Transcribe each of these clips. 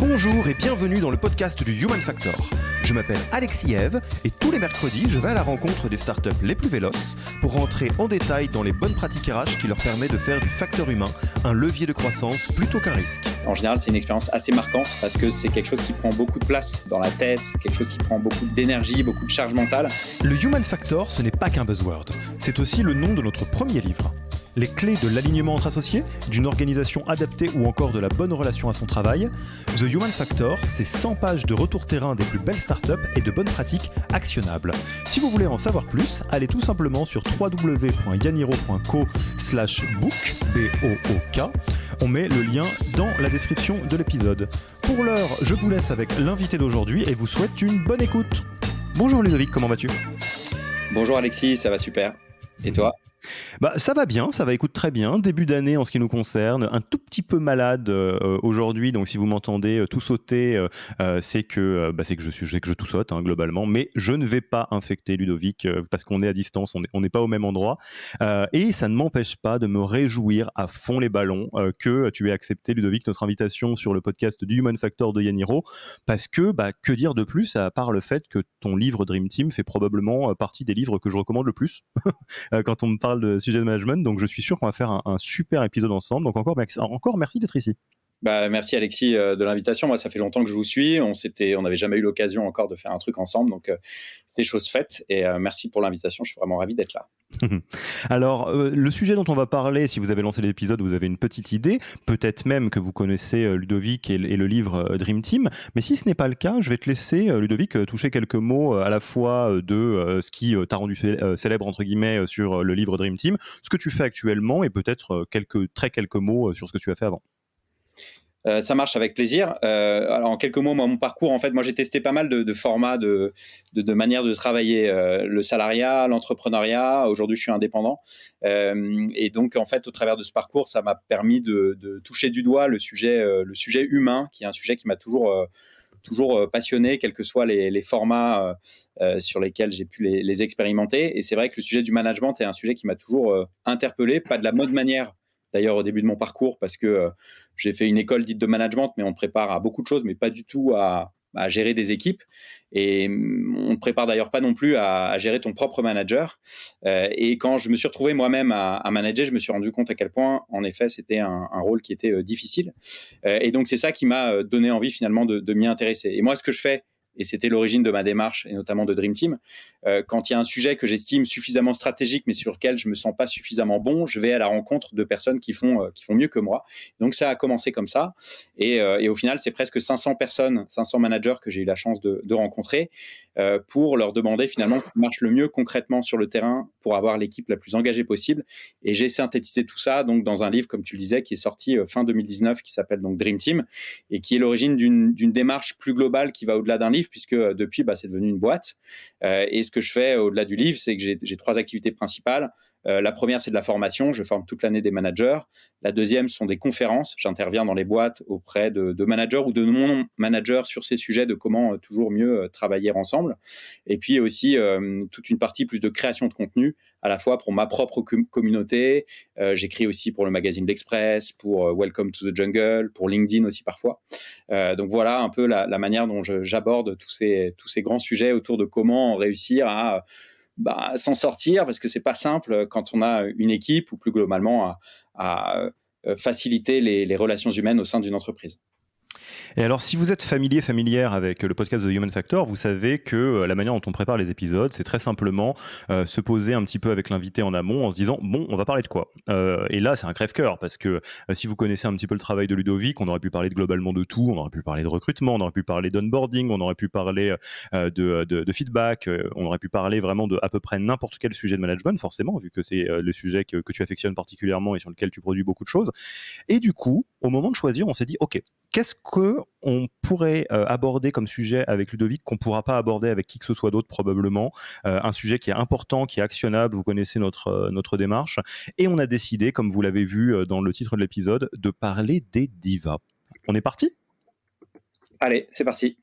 Bonjour et bienvenue dans le podcast du Human Factor. Je m'appelle Alexis Eve et tous les mercredis, je vais à la rencontre des startups les plus véloces pour rentrer en détail dans les bonnes pratiques RH qui leur permettent de faire du facteur humain un levier de croissance plutôt qu'un risque. En général, c'est une expérience assez marquante parce que c'est quelque chose qui prend beaucoup de place dans la tête, quelque chose qui prend beaucoup d'énergie, beaucoup de charge mentale. Le Human Factor, ce n'est pas qu'un buzzword, c'est aussi le nom de notre premier livre. Les clés de l'alignement entre associés, d'une organisation adaptée ou encore de la bonne relation à son travail. The Human Factor, c'est 100 pages de retour terrain des plus belles startups et de bonnes pratiques actionnables. Si vous voulez en savoir plus, allez tout simplement sur www.yaniro.co/book, B-O-O-K. On met le lien dans la description de l'épisode. Pour l'heure, je vous laisse avec l'invité d'aujourd'hui et vous souhaite une bonne écoute. Bonjour Ludovic, comment vas-tu ? Bonjour Alexis, ça va super. Et toi ? Ça va bien, ça va, écoute, très bien. Début d'année en ce qui nous concerne, un tout petit peu malade aujourd'hui, donc si vous m'entendez tout sauter, c'est que je tout saute globalement, mais je ne vais pas infecter Ludovic parce qu'on est à distance, on n'est pas au même endroit, et ça ne m'empêche pas de me réjouir à fond les ballons que tu aies accepté, Ludovic, notre invitation sur le podcast du Human Factor de Yaniro, parce que, que dire de plus à part le fait que ton livre Dream Team fait probablement partie des livres que je recommande le plus quand on me parle de sujet de management, donc je suis sûr qu'on va faire un super épisode ensemble, donc encore merci d'être ici. Merci Alexis de l'invitation. Moi, ça fait longtemps que je vous suis. On n'avait jamais eu l'occasion encore de faire un truc ensemble, donc c'est chose faite. Et merci pour l'invitation. Je suis vraiment ravi d'être là. Alors, le sujet dont on va parler, si vous avez lancé l'épisode, vous avez une petite idée. Peut-être même que vous connaissez Ludovic et le livre Dream Team. Mais si ce n'est pas le cas, je vais te laisser, Ludovic, toucher quelques mots à la fois de ce qui t'a rendu célèbre, entre guillemets, sur le livre Dream Team, ce que tu fais actuellement et peut-être quelques mots sur ce que tu as fait avant. Ça marche, avec plaisir. Alors en quelques mots, mon parcours, en fait, moi j'ai testé pas mal de formats, de manières de travailler, le salariat, l'entrepreneuriat. Aujourd'hui, je suis indépendant, et donc en fait, au travers de ce parcours, ça m'a permis de toucher du doigt le sujet humain, qui est un sujet qui m'a toujours passionné, quels que soient les formats sur lesquels j'ai pu les expérimenter. Et c'est vrai que le sujet du management est un sujet qui m'a toujours interpellé, pas de la bonne manière. D'ailleurs, au début de mon parcours, parce que j'ai fait une école dite de management, mais on te prépare à beaucoup de choses, mais pas du tout à gérer des équipes. Et on ne te prépare d'ailleurs pas non plus à gérer ton propre manager. Et quand je me suis retrouvé moi-même à manager, je me suis rendu compte à quel point, en effet, c'était un rôle qui était difficile. Et donc, c'est ça qui m'a donné envie finalement de m'y intéresser. Et moi, ce que je fais, et c'était l'origine de ma démarche, et notamment de Dream Team, quand il y a un sujet que j'estime suffisamment stratégique, mais sur lequel je ne me sens pas suffisamment bon, je vais à la rencontre de personnes qui font mieux que moi. Donc, ça a commencé comme ça. Et au final, c'est presque 500 personnes, 500 managers que j'ai eu la chance de rencontrer pour leur demander finalement ce qui marche le mieux concrètement sur le terrain pour avoir l'équipe la plus engagée possible. Et j'ai synthétisé tout ça donc, dans un livre, comme tu le disais, qui est sorti fin 2019, qui s'appelle donc Dream Team, et qui est l'origine d'une démarche plus globale qui va au-delà d'un livre, puisque depuis, c'est devenu une boîte. Et ce que je fais au-delà du livre, c'est que j'ai 3 activités principales. La première, c'est de la formation. Je forme toute l'année des managers. La deuxième, sont des conférences. J'interviens dans les boîtes auprès de managers ou de non-managers sur ces sujets de comment toujours mieux travailler ensemble. Et puis aussi, toute une partie plus de création de contenu, à la fois pour ma propre communauté. J'écris aussi pour le magazine L'Express, pour Welcome to the Jungle, pour LinkedIn aussi parfois. Donc voilà un peu la manière dont j'aborde tous ces grands sujets autour de comment réussir à s'en sortir, parce que c'est pas simple quand on a une équipe, ou plus globalement à faciliter les relations humaines au sein d'une entreprise. Et alors, si vous êtes familière avec le podcast The Human Factor, vous savez que la manière dont on prépare les épisodes, c'est très simplement se poser un petit peu avec l'invité en amont en se disant, on va parler de quoi ? Et là, c'est un crève-cœur, parce que si vous connaissez un petit peu le travail de Ludovic, on aurait pu parler globalement de tout, on aurait pu parler de recrutement, on aurait pu parler d'onboarding, on aurait pu parler de feedback, on aurait pu parler vraiment de à peu près n'importe quel sujet de management, forcément, vu que c'est le sujet que tu affectionnes particulièrement et sur lequel tu produis beaucoup de choses. Et du coup, au moment de choisir, on s'est dit, OK, qu'est-ce qu'on pourrait aborder comme sujet avec Ludovic qu'on ne pourra pas aborder avec qui que ce soit d'autre probablement, un sujet qui est important, qui est actionnable, vous connaissez notre démarche, et on a décidé, comme vous l'avez vu dans le titre de l'épisode, de parler des divas. On est parti ? Allez, c'est parti.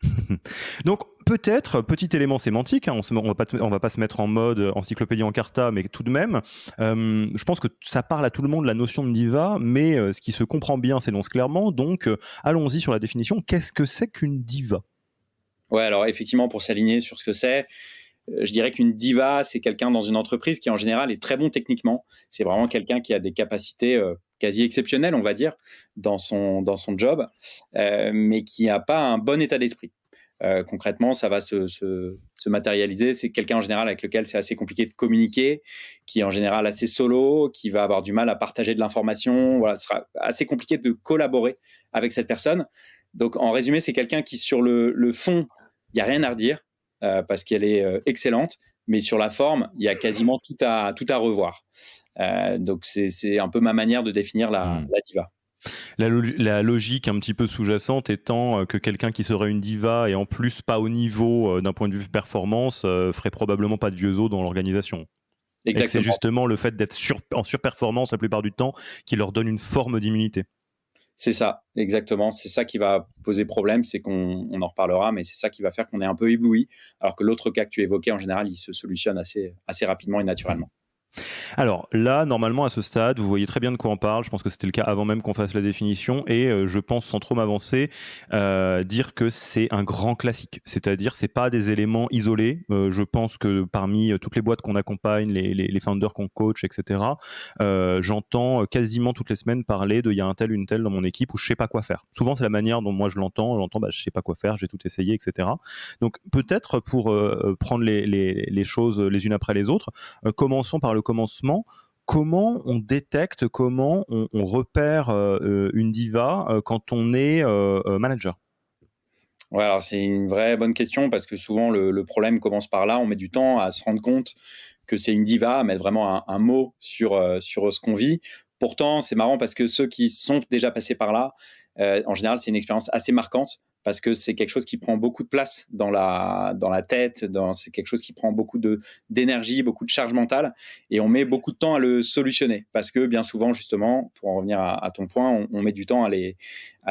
Donc, Peut-être, petit élément sémantique, hein, on va pas se mettre en mode encyclopédie encarta, mais tout de même, je pense que ça parle à tout le monde la notion de diva, mais ce qui se comprend bien s'énonce clairement, donc allons-y sur la définition. Qu'est-ce que c'est qu'une diva ? Ouais, alors effectivement, pour s'aligner sur ce que c'est, je dirais qu'une diva, c'est quelqu'un dans une entreprise qui en général est très bon techniquement. C'est vraiment quelqu'un qui a des capacités quasi exceptionnelles, on va dire, dans son job, mais qui n'a pas un bon état d'esprit. Concrètement, ça va se matérialiser. C'est quelqu'un en général avec lequel c'est assez compliqué de communiquer, qui est en général assez solo, qui va avoir du mal à partager de l'information. Voilà, ce sera assez compliqué de collaborer avec cette personne. Donc, en résumé, c'est quelqu'un qui, sur le fond, il n'y a rien à redire parce qu'elle est excellente, mais sur la forme, il y a quasiment tout à revoir. Donc, c'est un peu ma manière de définir la diva. La logique un petit peu sous-jacente étant que quelqu'un qui serait une diva et en plus pas au niveau d'un point de vue performance ferait probablement pas de vieux os dans l'organisation. Exactement. Et c'est justement le fait d'être en surperformance la plupart du temps qui leur donne une forme d'immunité. C'est ça, exactement. C'est ça qui va poser problème, c'est qu'on en reparlera, mais c'est ça qui va faire qu'on est un peu ébloui, alors que l'autre cas que tu évoquais, en général, il se solutionne assez rapidement et naturellement. Alors là, normalement, à ce stade, vous voyez très bien de quoi on parle. Je pense que c'était le cas avant même qu'on fasse la définition. Et je pense, sans trop m'avancer, dire que c'est un grand classique. C'est-à-dire, c'est pas des éléments isolés. Je pense que parmi toutes les boîtes qu'on accompagne, les founders qu'on coach, etc., j'entends quasiment toutes les semaines parler de il y a un tel, une telle dans mon équipe où je sais pas quoi faire. Souvent, c'est la manière dont moi je l'entends. Je sais pas quoi faire, j'ai tout essayé, etc. Donc peut-être pour prendre les choses les unes après les autres, commençons par le commencement. Comment on détecte, comment on repère une diva quand on est manager ? Ouais, alors c'est une vraie bonne question parce que souvent le problème commence par là. On met du temps à se rendre compte que c'est une diva, à mettre vraiment un mot sur ce qu'on vit. Pourtant, c'est marrant parce que ceux qui sont déjà passés par là, en général, c'est une expérience assez marquante parce que c'est quelque chose qui prend beaucoup de place dans la tête, c'est quelque chose qui prend beaucoup d'énergie, beaucoup de charge mentale, et on met beaucoup de temps à le solutionner parce que bien souvent, justement, pour en revenir à ton point, on met du temps à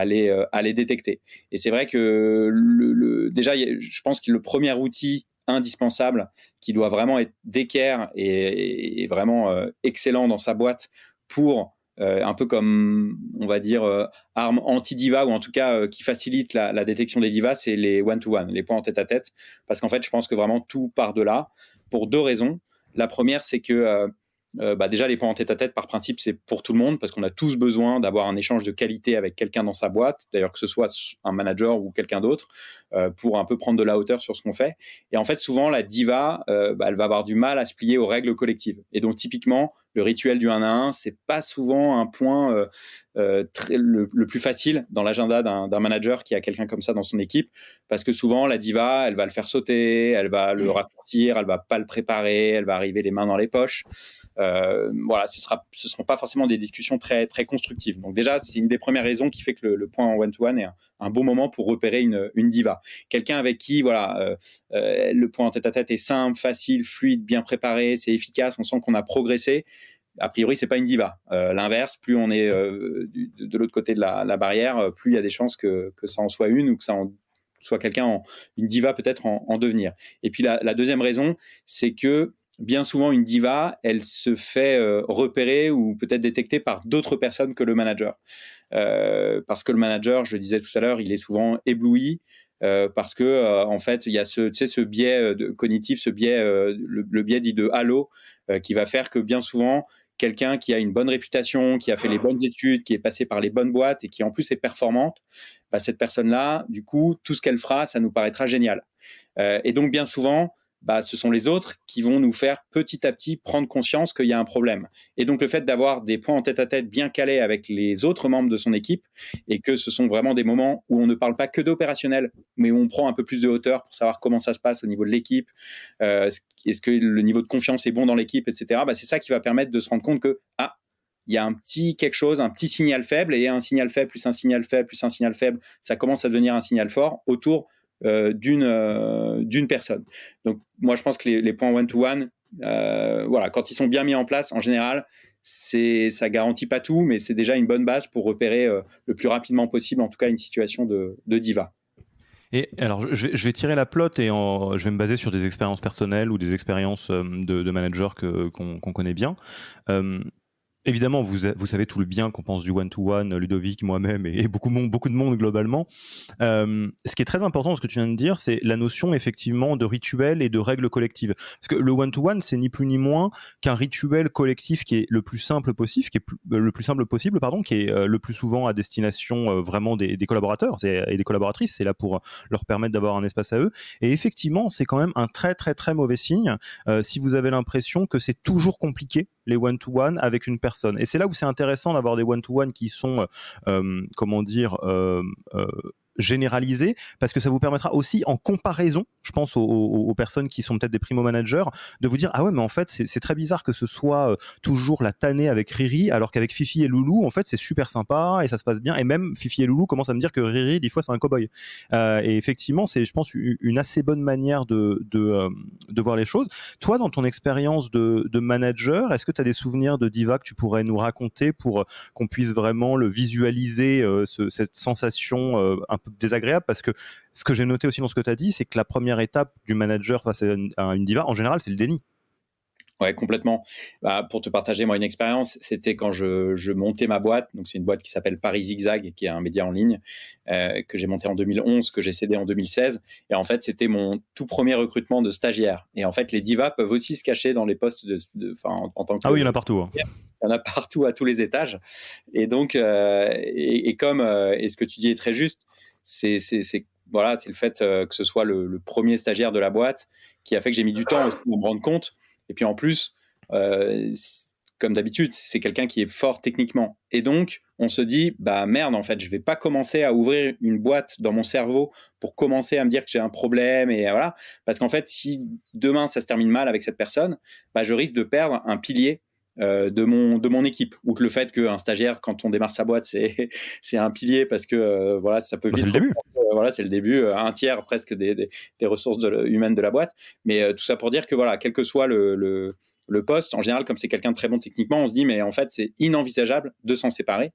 les détecter. Et c'est vrai que déjà, je pense que le premier outil indispensable qui doit vraiment être d'équerre et vraiment excellent dans sa boîte pour un peu comme, on va dire, arme anti-diva, ou en tout cas qui facilite la détection des divas, c'est les one-to-one, les points en tête-à-tête. Parce qu'en fait, je pense que vraiment tout part de là, pour deux raisons. La première, c'est que déjà, les points en tête-à-tête, par principe, c'est pour tout le monde, parce qu'on a tous besoin d'avoir un échange de qualité avec quelqu'un dans sa boîte, d'ailleurs que ce soit un manager ou quelqu'un d'autre, pour un peu prendre de la hauteur sur ce qu'on fait. Et en fait, souvent, la diva, elle va avoir du mal à se plier aux règles collectives. Et donc, typiquement, le rituel du 1 à 1, c'est pas souvent un point le plus facile dans l'agenda d'un manager qui a quelqu'un comme ça dans son équipe, parce que souvent, la diva, elle va le faire sauter, elle va le raccourcir, elle va pas le préparer, elle va arriver les mains dans les poches. Voilà, ce seront pas forcément des discussions très, très constructives. Donc déjà, c'est une des premières raisons qui fait que le point en one-to-one est un bon moment pour repérer une diva. Quelqu'un avec qui, voilà, le point en tête-à-tête est simple, facile, fluide, bien préparé, c'est efficace, on sent qu'on a progressé. A priori, c'est pas une diva. L'inverse, plus on est de l'autre côté de la barrière, plus il y a des chances que ça en soit une, ou que ça en soit quelqu'un, une diva peut-être en devenir. Et puis la deuxième raison, c'est que bien souvent, une diva, elle se fait repérer ou peut-être détecter par d'autres personnes que le manager. Parce que le manager, je le disais tout à l'heure, il est souvent ébloui parce que en fait, il y a ce biais cognitif, ce biais, le biais dit de halo, qui va faire que bien souvent, quelqu'un qui a une bonne réputation, qui a fait les bonnes études, qui est passé par les bonnes boîtes et qui en plus est performante, bah, cette personne-là, du coup, tout ce qu'elle fera, ça nous paraîtra génial. Et donc, bien souvent, bah, ce sont les autres qui vont nous faire petit à petit prendre conscience qu'il y a un problème. Et donc, le fait d'avoir des points en tête-à-tête bien calés avec les autres membres de son équipe, et que ce sont vraiment des moments où on ne parle pas que d'opérationnel, mais où on prend un peu plus de hauteur pour savoir comment ça se passe au niveau de l'équipe, est-ce que le niveau de confiance est bon dans l'équipe, etc. Bah, c'est ça qui va permettre de se rendre compte que, il y a un petit quelque chose, un petit signal faible, et un signal faible plus un signal faible plus un signal faible, ça commence à devenir un signal fort autour d'une personne. Donc, moi, je pense que les points one-to-one, voilà, quand ils sont bien mis en place, en général, ça garantit pas tout, mais c'est déjà une bonne base pour repérer le plus rapidement possible, en tout cas, une situation de diva. Et alors, je vais tirer la pelote et je vais me baser sur des expériences personnelles ou des expériences de managers qu'on connaît bien. Euh, Évidemment, vous savez tout le bien qu'on pense du one-to-one, Ludovic, moi-même et beaucoup de monde globalement. Ce qui est très important dans ce que tu viens de dire, c'est la notion effectivement de rituel et de règles collectives. Parce que le one-to-one, c'est ni plus ni moins qu'un rituel collectif qui est le plus simple possible, le plus simple possible, pardon, qui est le plus souvent à destination vraiment des collaborateurs et des collaboratrices. C'est là pour leur permettre d'avoir un espace à eux. Et effectivement, c'est quand même un très très très mauvais signe si vous avez l'impression que c'est toujours compliqué les one-to-one avec une personne. Et c'est là où c'est intéressant d'avoir des one-to-one qui sont, comment dire, généralisés, parce que ça vous permettra aussi en comparaison, je pense aux personnes qui sont peut-être des primo-managers, de vous dire ah ouais mais en fait c'est très bizarre que ce soit toujours la tannée avec Riri, alors qu'avec Fifi et Loulou en fait c'est super sympa et ça se passe bien, et même Fifi et Loulou commencent à me dire que Riri des fois c'est un cow-boy. Et effectivement c'est, je pense, une assez bonne manière de voir les choses. Toi, dans ton expérience de manager, est-ce que tu as des souvenirs de diva que tu pourrais nous raconter pour qu'on puisse vraiment le visualiser, cette sensation un peu désagréable? Parce que ce que j'ai noté aussi dans ce que tu as dit, c'est que la première étape du manager face à une diva, en général, c'est le déni. Ouais, complètement. Bah, pour te partager, moi, une expérience, c'était quand je montais ma boîte. Donc, c'est une boîte qui s'appelle Paris Zigzag, qui est un média en ligne, que j'ai monté en 2011, que j'ai cédé en 2016. Et en fait, c'était mon tout premier recrutement de stagiaire. Et en fait, les divas peuvent aussi se cacher dans les postes en tant que... Ah oui, il y en a partout. Hein. Il y en a partout, à tous les étages. Et donc, et ce que tu dis est très juste, voilà, c'est le fait que ce soit le premier stagiaire de la boîte qui a fait que j'ai mis du temps aussi à me rendre compte. Et puis en plus, comme d'habitude, c'est quelqu'un qui est fort techniquement. Et donc, on se dit, bah merde, en fait, je vais pas commencer à ouvrir une boîte dans mon cerveau pour commencer à me dire que j'ai un problème. Et voilà. Parce qu'en fait, si demain ça se termine mal avec cette personne, bah, je risque de perdre un pilier de mon équipe. Ou que le fait qu'un stagiaire, quand on démarre sa boîte, c'est un pilier parce que voilà, ça peut vite... C'est le début. Voilà, c'est le début, un tiers presque des ressources humaines de la boîte. Mais tout ça pour dire que voilà, quel que soit le poste, en général, comme c'est quelqu'un de très bon techniquement, on se dit, mais en fait, c'est inenvisageable de s'en séparer.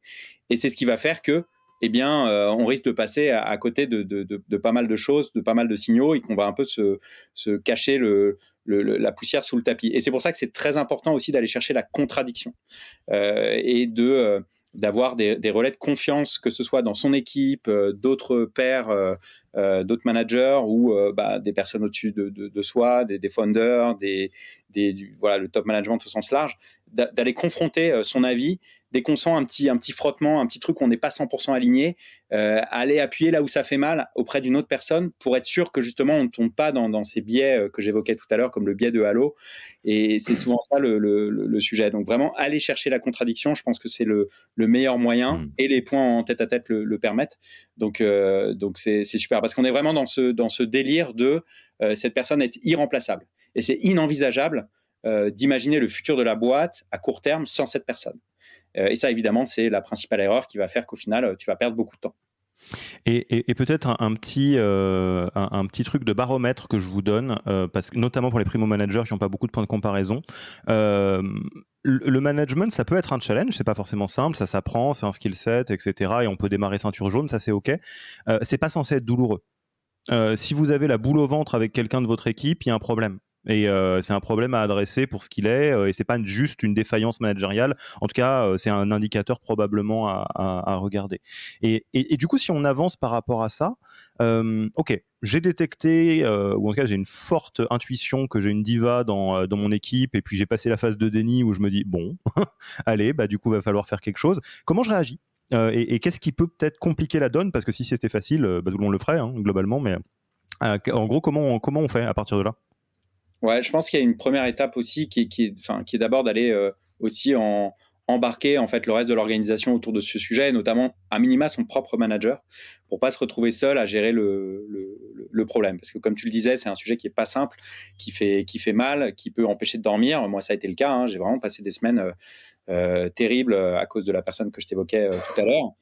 Et c'est ce qui va faire que, eh bien, on risque de passer à côté de pas mal de choses, de pas mal de signaux, et qu'on va un peu se cacher la poussière sous le tapis. Et c'est pour ça que c'est très important aussi d'aller chercher la contradiction et d'avoir des relais de confiance, que ce soit dans son équipe, d'autres pairs, d'autres managers ou des personnes au-dessus de soi, des founders, voilà, le top management au sens large, d'aller confronter son avis. Dès qu'on sent un petit frottement, un petit truc où on n'est pas 100% aligné, aller appuyer là où ça fait mal auprès d'une autre personne pour être sûr que justement on ne tombe pas dans ces biais que j'évoquais tout à l'heure, comme le biais de Halo. Et c'est souvent ça le sujet. Donc vraiment, aller chercher la contradiction, je pense que c'est le meilleur moyen, et les points en tête à tête le permettent. Donc c'est super, parce qu'on est vraiment dans ce délire de cette personne est irremplaçable. Et c'est inenvisageable d'imaginer le futur de la boîte à court terme sans cette personne. Et ça, évidemment, c'est la principale erreur qui va faire qu'au final, tu vas perdre beaucoup de temps. Et peut-être un petit truc de baromètre que je vous donne, parce que notamment pour les primo-managers qui n'ont pas beaucoup de points de comparaison. Le management, ça peut être un challenge, c'est pas forcément simple, ça s'apprend, c'est un skill set, etc. Et on peut démarrer ceinture jaune, ça c'est ok. C'est pas censé être douloureux. Si vous avez la boule au ventre avec quelqu'un de votre équipe, il y a un problème. Et c'est un problème à adresser pour ce qu'il est, et c'est pas juste une défaillance managériale. En tout cas, c'est un indicateur probablement à regarder. Et du coup, si on avance par rapport à ça, ok, j'ai détecté, ou en tout cas j'ai une forte intuition que j'ai une diva dans mon équipe, et puis j'ai passé la phase de déni où je me dis bon, allez, bah du coup va falloir faire quelque chose. Comment je réagis? Et qu'est-ce qui peut peut-être compliquer la donne? Parce que si c'était facile, tout le monde le ferait, hein, globalement. Mais en gros, comment on fait à partir de là? Ouais, je pense qu'il y a une première étape aussi qui est d'abord d'aller aussi embarquer en fait le reste de l'organisation autour de ce sujet, et notamment à minima son propre manager, pour pas se retrouver seul à gérer le problème. Parce que comme tu le disais, c'est un sujet qui est pas simple, qui fait mal, qui peut empêcher de dormir. Moi, ça a été le cas. Hein. J'ai vraiment passé des semaines terribles à cause de la personne que je t'évoquais tout à l'heure.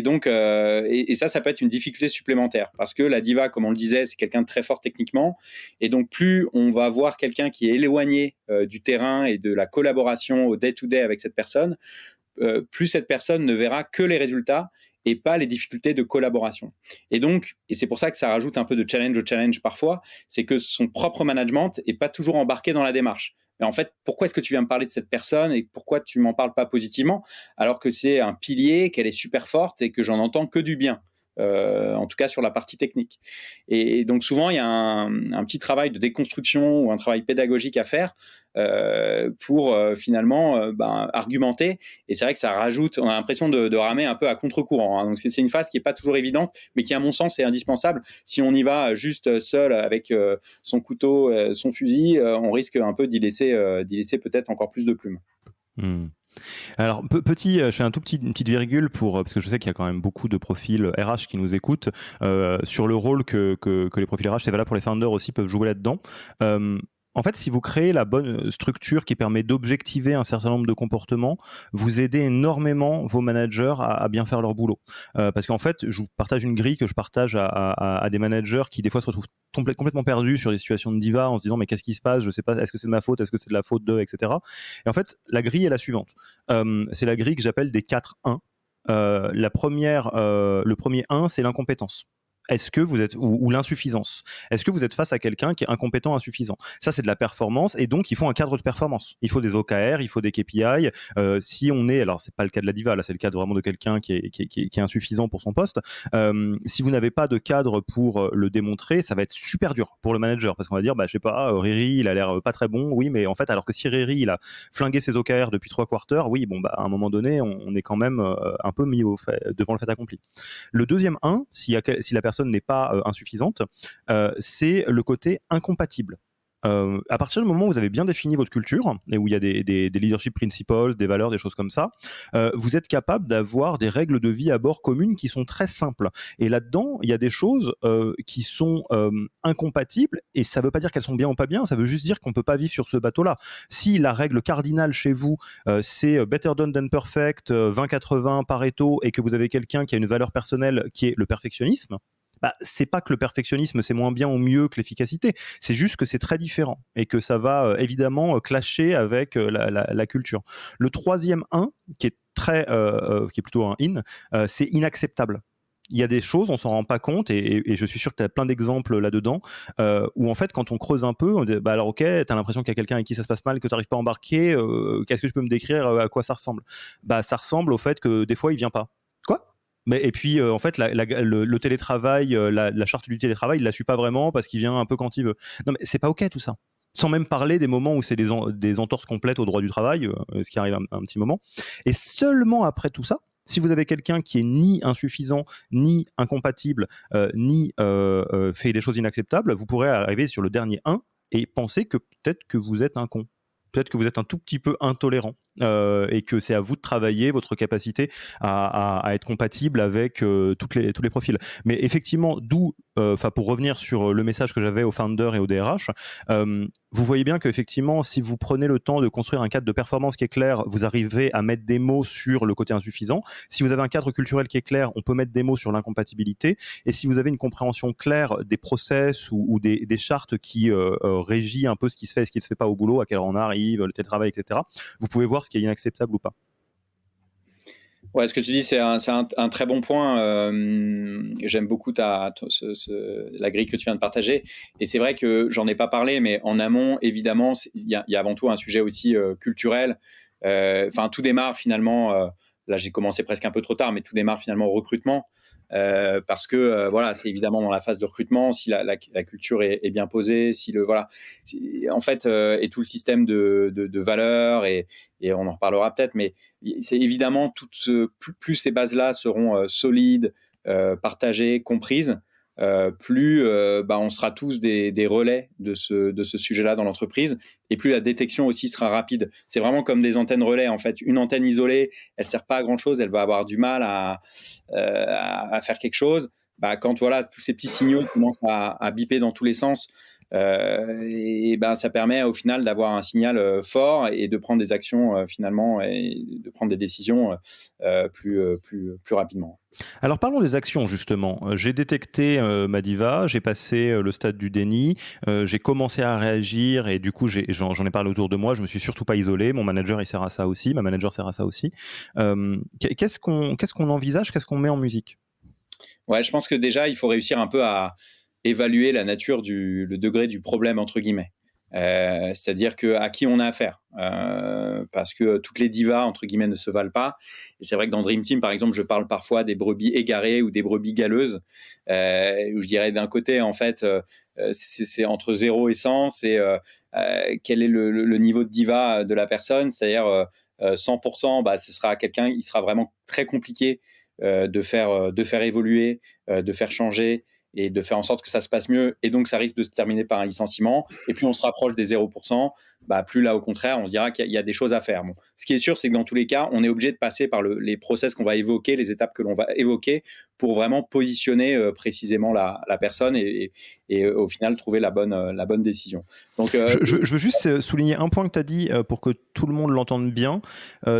Donc, ça peut être une difficulté supplémentaire, parce que la diva, comme on le disait, c'est quelqu'un de très fort techniquement. Et donc, plus on va voir quelqu'un qui est éloigné du terrain et de la collaboration au day-to-day avec cette personne, plus cette personne ne verra que les résultats et pas les difficultés de collaboration. Et donc, et c'est pour ça que ça rajoute un peu de challenge au challenge parfois, c'est que son propre management est pas toujours embarqué dans la démarche. Mais en fait, pourquoi est-ce que tu viens me parler de cette personne et pourquoi tu m'en parles pas positivement alors que c'est un pilier, qu'elle est super forte et que j'en entends que du bien, en tout cas sur la partie technique. Et donc souvent, il y a un petit travail de déconstruction ou un travail pédagogique à faire pour finalement argumenter. Et c'est vrai que ça rajoute, on a l'impression de ramer un peu à contre-courant, hein. Donc c'est une phase qui n'est pas toujours évidente, mais qui à mon sens est indispensable. Si on y va juste seul avec son couteau, son fusil, on risque un peu d'y laisser peut-être encore plus de plumes. Alors, je fais une petite virgule parce que je sais qu'il y a quand même beaucoup de profils RH qui nous écoutent sur le rôle que les profils RH, c'est valable pour les founders aussi, peuvent jouer là-dedans. En fait, si vous créez la bonne structure qui permet d'objectiver un certain nombre de comportements, vous aidez énormément vos managers à bien faire leur boulot. Parce qu'en fait, je vous partage une grille que je partage à des managers qui des fois se retrouvent complètement perdus sur des situations de diva en se disant mais qu'est-ce qui se passe, je sais pas, est-ce que c'est de ma faute, est-ce que c'est de la faute d'eux, etc. Et en fait, la grille est la suivante. C'est la grille que j'appelle des 4-1. Le premier 1, c'est l'incompétence. Est-ce que vous êtes ou l'insuffisance? Est-ce que vous êtes face à quelqu'un qui est incompétent, insuffisant? Ça, c'est de la performance, et donc il faut un cadre de performance. Il faut des OKR, il faut des KPI. Si on est, alors c'est pas le cas de la diva, là c'est le cas vraiment de quelqu'un qui est insuffisant pour son poste. Si vous n'avez pas de cadre pour le démontrer, ça va être super dur pour le manager, parce qu'on va dire, je sais pas, Riri, il a l'air pas très bon, oui, mais en fait, alors que si Riri, il a flingué ses OKR depuis 3 quarters, oui, à un moment donné, on est quand même un peu mis devant le fait accompli. Le deuxième 1, si la personne n'est pas insuffisante, c'est le côté incompatible. À partir du moment où vous avez bien défini votre culture et où il y a des leadership principles, des valeurs, des choses comme ça, vous êtes capable d'avoir des règles de vie à bord communes qui sont très simples. Et là-dedans, il y a des choses qui sont incompatibles, et ça ne veut pas dire qu'elles sont bien ou pas bien, ça veut juste dire qu'on ne peut pas vivre sur ce bateau-là. Si la règle cardinale chez vous, c'est better done than perfect, 20-80 Pareto, et que vous avez quelqu'un qui a une valeur personnelle qui est le perfectionnisme, c'est pas que le perfectionnisme c'est moins bien ou mieux que l'efficacité, c'est juste que c'est très différent et que ça va évidemment clasher avec la culture. Le troisième 1, qui est plutôt un in, c'est inacceptable. Il y a des choses, on s'en rend pas compte, et je suis sûr que tu as plein d'exemples là-dedans, où en fait, quand on creuse un peu, on dit, alors ok, tu as l'impression qu'il y a quelqu'un avec qui ça se passe mal, que tu n'arrives pas à embarquer, qu'est-ce que je peux me décrire, à quoi ça ressemble? Ça ressemble au fait que des fois, il vient pas. Quoi? Et puis, en fait, le télétravail, la charte du télétravail, il ne la suit pas vraiment parce qu'il vient un peu quand il veut. Non, mais c'est pas OK tout ça. Sans même parler des moments où c'est des entorses complètes au droit du travail, ce qui arrive un petit moment. Et seulement après tout ça, si vous avez quelqu'un qui est ni insuffisant, ni incompatible, ni fait des choses inacceptables, vous pourrez arriver sur le dernier 1 et penser que peut-être que vous êtes un con. Peut-être que vous êtes un tout petit peu intolérant, et que c'est à vous de travailler votre capacité à être compatible avec tous les profils. Mais effectivement, pour revenir sur le message que j'avais aux founders et aux DRH, vous voyez bien qu'effectivement, si vous prenez le temps de construire un cadre de performance qui est clair, vous arrivez à mettre des mots sur le côté insuffisant. Si vous avez un cadre culturel qui est clair, on peut mettre des mots sur l'incompatibilité. Et si vous avez une compréhension claire des process ou des chartes qui régit un peu ce qui se fait et ce qui ne se fait pas au boulot, à quelle heure on arrive, le télétravail, etc., vous pouvez voir ce qui est inacceptable ou pas. Ouais, ce que tu dis, c'est un très bon point. J'aime beaucoup la grille que tu viens de partager. Et c'est vrai que j'en ai pas parlé, mais en amont, évidemment, il y a avant tout un sujet aussi culturel. Tout démarre finalement. Là, j'ai commencé presque un peu trop tard, mais tout démarre finalement au recrutement. Parce que c'est évidemment dans la phase de recrutement, si la culture est bien posée, en fait, et tout le système de valeurs, et on en reparlera peut-être, mais c'est évidemment plus ces bases-là seront solides, partagées, comprises, plus on sera tous des relais de ce sujet-là dans l'entreprise, et plus la détection aussi sera rapide. C'est vraiment comme des antennes relais, en fait. Une antenne isolée, elle sert pas à grand-chose, elle va avoir du mal à faire quelque chose. Quand tous ces petits signaux commencent à biper dans tous les sens, Et ben, ça permet au final d'avoir un signal fort et de prendre des actions finalement et de prendre des décisions plus rapidement. Alors parlons des actions justement. J'ai détecté ma diva, j'ai passé le stade du déni, j'ai commencé à réagir et du coup j'en ai parlé autour de moi, je me suis surtout pas isolé, mon manager il sert à ça aussi, ma manager sert à ça aussi. Qu'est-ce qu'on envisage, qu'est-ce qu'on met en musique? Ouais, je pense que déjà il faut réussir un peu à évaluer la nature le degré du problème entre guillemets. C'est-à-dire à qui on a affaire. Parce que toutes les divas, entre guillemets, ne se valent pas. Et c'est vrai que dans Dream Team, par exemple, je parle parfois des brebis égarées ou des brebis galeuses, où je dirais d'un côté, en fait, c'est entre 0 et 100, c'est quel est le niveau de diva de la personne, c'est-à-dire 100%, bah, ce sera quelqu'un, il sera vraiment très compliqué de faire évoluer, de faire changer, et de faire en sorte que ça se passe mieux. Et donc, ça risque de se terminer par un licenciement. Et plus on se rapproche des 0%, bah, plus là, au contraire, on se dira qu'il y a des choses à faire. Bon. Ce qui est sûr, c'est que dans tous les cas, on est obligé de passer par les process qu'on va évoquer, les étapes que l'on va évoquer pour vraiment positionner précisément la personne et au final, trouver la bonne décision. Donc, je veux juste souligner un point que tu as dit pour que tout le monde l'entende bien.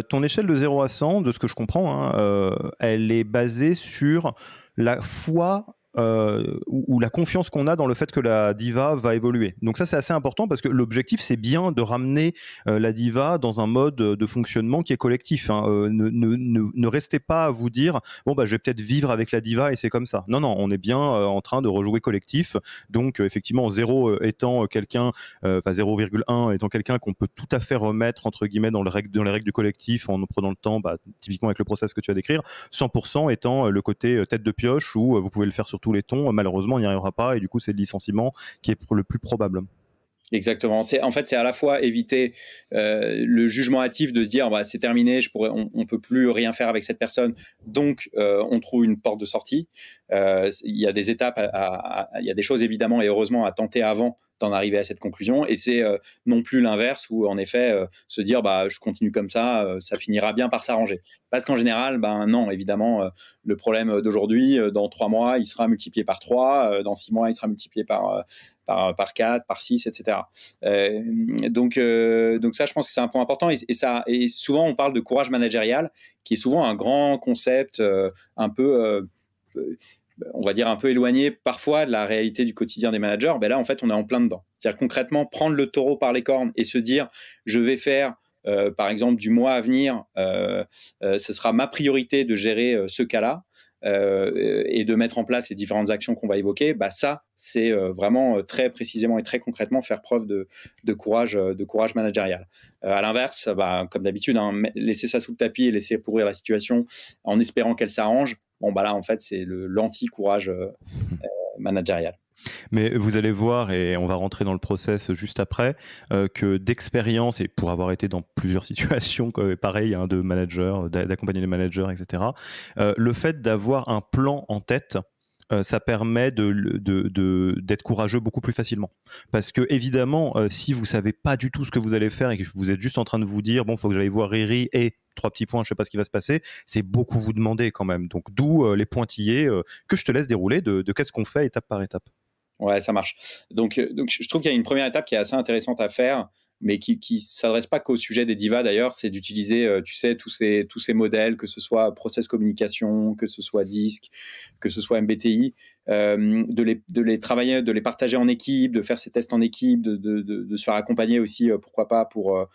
Ton échelle de 0 à 100, de ce que je comprends, hein, elle est basée sur la foi ou la confiance qu'on a dans le fait que la diva va évoluer. Donc ça, c'est assez important parce que l'objectif, c'est bien de ramener la diva dans un mode de fonctionnement qui est collectif. Hein. Ne restez pas à vous dire « bon, bah, je vais peut-être vivre avec la diva et c'est comme ça ». Non, on est bien en train de rejouer collectif. Donc effectivement, 0 étant quelqu'un, 0,1 étant quelqu'un qu'on peut tout à fait remettre entre guillemets dans les règles du collectif en prenant le temps, typiquement avec le process que tu vas décrire, 100% étant le côté tête de pioche où vous pouvez le faire sur tous les tons, malheureusement on n'y arrivera pas et du coup c'est le licenciement qui est le plus probable. Exactement. C'est à la fois éviter le jugement hâtif de se dire bah, c'est terminé, on peut plus rien faire avec cette personne, donc on trouve une porte de sortie. Il y a des étapes, il y a des choses évidemment et heureusement à tenter avant d'en arriver à cette conclusion. Et c'est non plus l'inverse où en effet se dire bah je continue comme ça, ça finira bien par s'arranger. Parce qu'en général, ben non, évidemment, le problème d'aujourd'hui, dans 3 mois, il sera multiplié par 3, dans 6 mois, il sera multiplié par 4, par 6, etc. Donc ça, je pense que c'est un point important. Et souvent, on parle de courage managérial, qui est souvent un grand concept un peu, on va dire, un peu éloigné parfois de la réalité du quotidien des managers. Ben là, en fait, on est en plein dedans. C'est-à-dire concrètement, prendre le taureau par les cornes et se dire, je vais faire, par exemple, du mois à venir, ce sera ma priorité de gérer ce cas-là. Et de mettre en place les différentes actions qu'on va évoquer, bah ça, c'est vraiment très précisément et très concrètement faire preuve de courage managérial. À l'inverse, bah, comme d'habitude, hein, laisser ça sous le tapis et laisser pourrir la situation en espérant qu'elle s'arrange, bon, bah là, en fait, c'est l'anti-courage managérial. Mais vous allez voir, et on va rentrer dans le process juste après, que d'expérience, et pour avoir été dans plusieurs situations, pareil, hein, de manager, d'accompagner les managers, etc., le fait d'avoir un plan en tête, ça permet d'être courageux beaucoup plus facilement. Parce que évidemment, si vous savez pas du tout ce que vous allez faire et que vous êtes juste en train de vous dire, bon, faut que j'aille voir Riri et 3 petits points, je sais pas ce qui va se passer, c'est beaucoup vous demander quand même. Donc d'où les pointillés que je te laisse dérouler de qu'est-ce qu'on fait étape par étape. Ouais, ça marche. Donc je trouve qu'il y a une première étape qui est assez intéressante à faire, mais qui s'adresse pas qu'au sujet des divas d'ailleurs, c'est d'utiliser, tu sais, tous ces modèles, que ce soit process communication, que ce soit DISC, que ce soit MBTI, de les travailler, de les partager en équipe, de faire ces tests en équipe, de se faire accompagner aussi, pourquoi pas, pour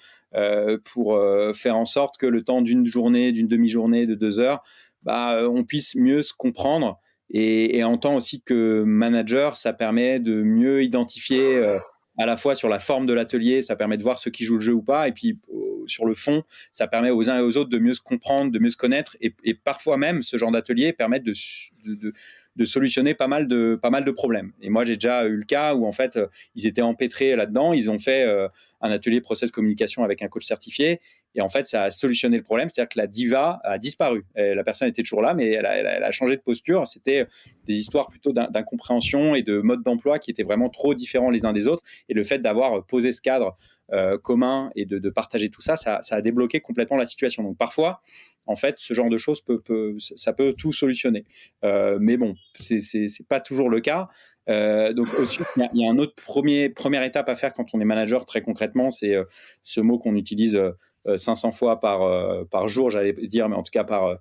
faire en sorte que le temps d'une journée, d'une demi-journée, de 2 heures, bah, on puisse mieux se comprendre. Et en tant aussi que manager, ça permet de mieux identifier à la fois sur la forme de l'atelier, ça permet de voir ceux qui jouent le jeu ou pas, et puis sur le fond, ça permet aux uns et aux autres de mieux se comprendre, de mieux se connaître, et parfois même ce genre d'atelier permet de solutionner pas mal de problèmes. Et moi, j'ai déjà eu le cas où en fait, ils étaient empêtrés là-dedans, ils ont fait un atelier process communication avec un coach certifié, et en fait, ça a solutionné le problème, c'est-à-dire que la diva a disparu. Et la personne était toujours là, mais elle a changé de posture. C'était des histoires plutôt d'incompréhension et de mode d'emploi qui étaient vraiment trop différents les uns des autres. Et le fait d'avoir posé ce cadre commun et de partager tout ça, ça a débloqué complètement la situation. Donc parfois, en fait, ce genre de choses ça peut tout solutionner. Mais bon, c'est pas toujours le cas. Donc aussi, il y a un autre première étape à faire quand on est manager, très concrètement, c'est ce mot qu'on utilise 500 fois par jour, j'allais dire, mais en tout cas par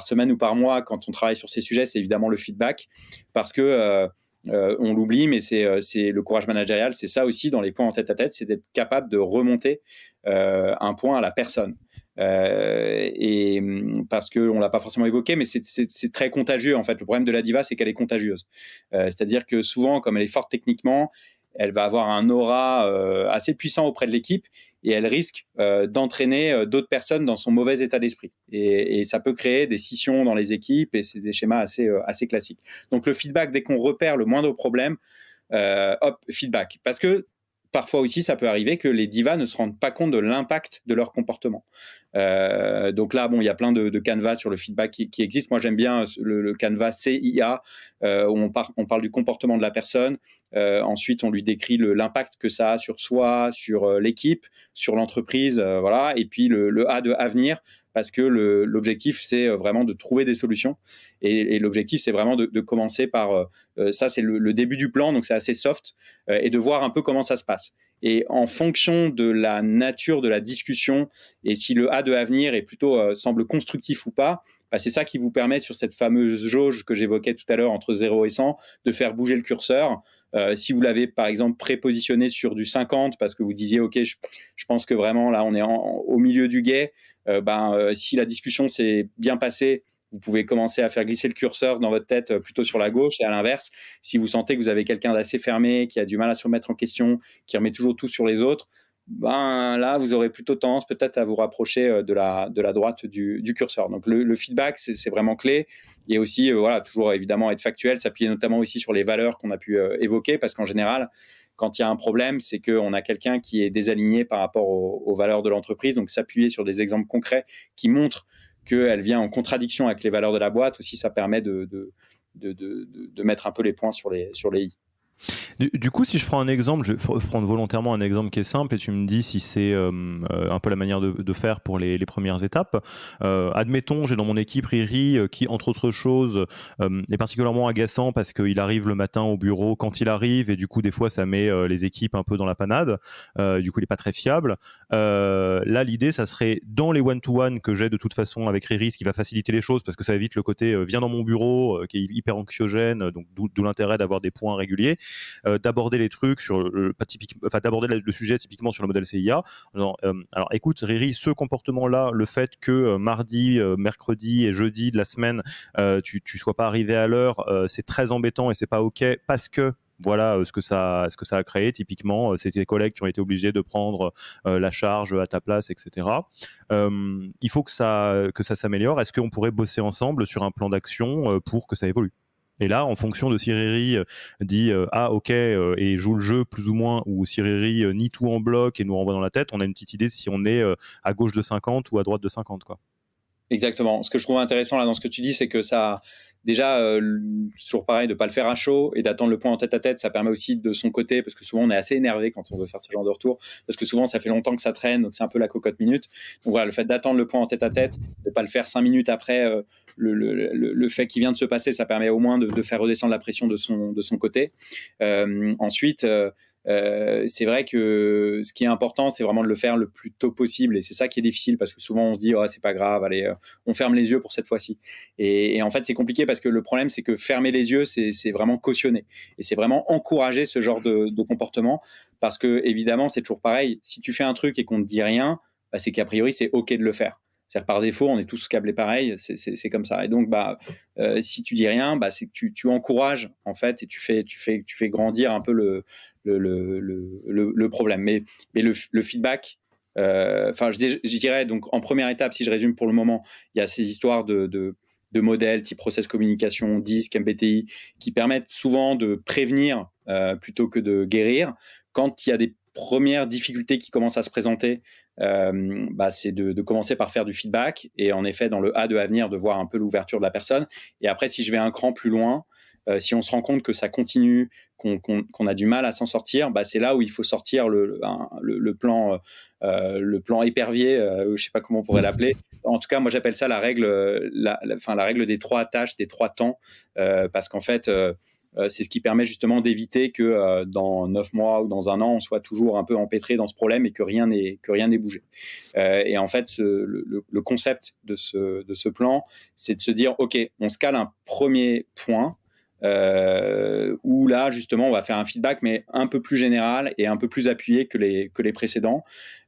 semaine ou par mois quand on travaille sur ces sujets, c'est évidemment le feedback, parce que on l'oublie, mais c'est le courage managérial, c'est ça aussi dans les points en tête-à-tête, c'est d'être capable de remonter un point à la personne. Et parce qu'on l'a pas forcément évoqué, mais c'est très contagieux en fait. Le problème de la diva, c'est qu'elle est contagieuse. C'est-à-dire que souvent, comme elle est forte techniquement, elle va avoir un aura assez puissant auprès de l'équipe et elle risque d'entraîner d'autres personnes dans son mauvais état d'esprit. Et ça peut créer des scissions dans les équipes et c'est des schémas assez classiques. Donc le feedback, dès qu'on repère le moindre problème, feedback. Parce que parfois aussi, ça peut arriver que les divas ne se rendent pas compte de l'impact de leur comportement. Donc là, bon, il y a plein de canevas sur le feedback qui existent. Moi, j'aime bien le canevas CIA, où on parle du comportement de la personne. Ensuite, on lui décrit l'impact que ça a sur soi, sur l'équipe, sur l'entreprise, voilà. Et puis le A de avenir, parce que l'objectif, c'est vraiment de trouver des solutions. Et l'objectif, c'est vraiment de commencer par... ça, c'est le début du plan, donc c'est assez soft, et de voir un peu comment ça se passe. Et en fonction de la nature de la discussion, et si le A de avenir est plutôt semble constructif ou pas, bah c'est ça qui vous permet, sur cette fameuse jauge que j'évoquais tout à l'heure, entre 0 et 100, de faire bouger le curseur. Si vous l'avez, par exemple, prépositionné sur du 50, parce que vous disiez, OK, je pense que vraiment, là, on est au milieu du gué, si la discussion s'est bien passée, vous pouvez commencer à faire glisser le curseur dans votre tête plutôt sur la gauche. Et à l'inverse, si vous sentez que vous avez quelqu'un d'assez fermé, qui a du mal à se remettre en question, qui remet toujours tout sur les autres, là, vous aurez plutôt tendance peut-être à vous rapprocher de la droite du curseur. Donc le feedback, c'est vraiment clé. Et aussi, voilà, toujours évidemment être factuel, s'appuyer notamment aussi sur les valeurs qu'on a pu évoquer, parce qu'en général, quand il y a un problème, c'est qu'on a quelqu'un qui est désaligné par rapport aux valeurs de l'entreprise. Donc s'appuyer sur des exemples concrets qui montrent qu'elle vient en contradiction avec les valeurs de la boîte, aussi, ça permet de mettre un peu les points sur les i. Du coup, si je prends un exemple, je vais prendre volontairement un exemple qui est simple et tu me dis si c'est un peu la manière de faire pour les premières étapes. Admettons, j'ai dans mon équipe Riri qui, entre autres choses, est particulièrement agaçant parce qu'il arrive le matin au bureau quand il arrive et du coup, des fois, ça met les équipes un peu dans la panade. Du coup, il n'est pas très fiable. Là, l'idée, ça serait dans les one-to-one que j'ai de toute façon avec Riri, ce qui va faciliter les choses parce que ça évite le côté viens dans mon bureau qui est hyper anxiogène, donc d'où l'intérêt d'avoir des points réguliers. D'aborder les trucs sur d'aborder le sujet typiquement sur le modèle CIA. Alors écoute Riri, ce comportement-là, le fait que mardi, mercredi et jeudi de la semaine, tu sois pas arrivé à l'heure, c'est très embêtant et c'est pas ok parce que voilà ce que ça a créé. Typiquement, c'est tes collègues qui ont été obligés de prendre la charge à ta place, etc. Il faut que ça s'améliore. Est-ce qu'on pourrait bosser ensemble sur un plan d'action pour que ça évolue? Et là, en fonction de si Riri dit ah ok et joue le jeu plus ou moins, ou si Riri nie tout en bloc et nous renvoie dans la tête, on a une petite idée si on est à gauche de 50 ou à droite de 50, quoi. Exactement. Ce que je trouve intéressant là dans ce que tu dis, c'est que ça, déjà, c'est toujours pareil, de pas le faire à chaud et d'attendre le point en tête-à-tête. Ça permet aussi de son côté, parce que souvent on est assez énervé quand on veut faire ce genre de retour, parce que souvent ça fait longtemps que ça traîne, donc c'est un peu la cocotte minute. Donc voilà, le fait d'attendre le point en tête-à-tête, de pas le faire 5 minutes après le fait qui vient de se passer, ça permet au moins de faire redescendre la pression de son côté. Ensuite, c'est vrai que ce qui est important, c'est vraiment de le faire le plus tôt possible, et c'est ça qui est difficile parce que souvent on se dit oh c'est pas grave, allez, on ferme les yeux pour cette fois-ci. Et en fait c'est compliqué parce que le problème c'est que fermer les yeux c'est vraiment cautionner et c'est vraiment encourager ce genre de comportement, parce que évidemment c'est toujours pareil, si tu fais un truc et qu'on ne dit rien, c'est qu'a priori c'est ok de le faire. C'est-à-dire par défaut, on est tous câblés pareil, c'est comme ça. Et donc, si tu dis rien, c'est que tu encourages en fait et tu fais grandir un peu le problème. Mais le feedback, je dirais donc en première étape, si je résume pour le moment, il y a ces histoires de modèles type process communication, DISC, MBTI, qui permettent souvent de prévenir plutôt que de guérir. Quand il y a des premières difficultés qui commencent à se présenter, c'est de commencer par faire du feedback et en effet dans le A de avenir de voir un peu l'ouverture de la personne. Et après, si je vais un cran plus loin, Si on se rend compte que ça continue, qu'on a du mal à s'en sortir, c'est là où il faut sortir le plan épervier, je ne sais pas comment on pourrait l'appeler. En tout cas, moi j'appelle ça la règle des 3 tâches, des 3 temps, parce qu'en fait, c'est ce qui permet justement d'éviter que dans 9 mois ou dans un an, on soit toujours un peu empêtré dans ce problème et que rien n'ait bougé. Et en fait, le concept de ce plan, c'est de se dire, OK, on se cale un premier point où là, justement, on va faire un feedback, mais un peu plus général et un peu plus appuyé que les précédents,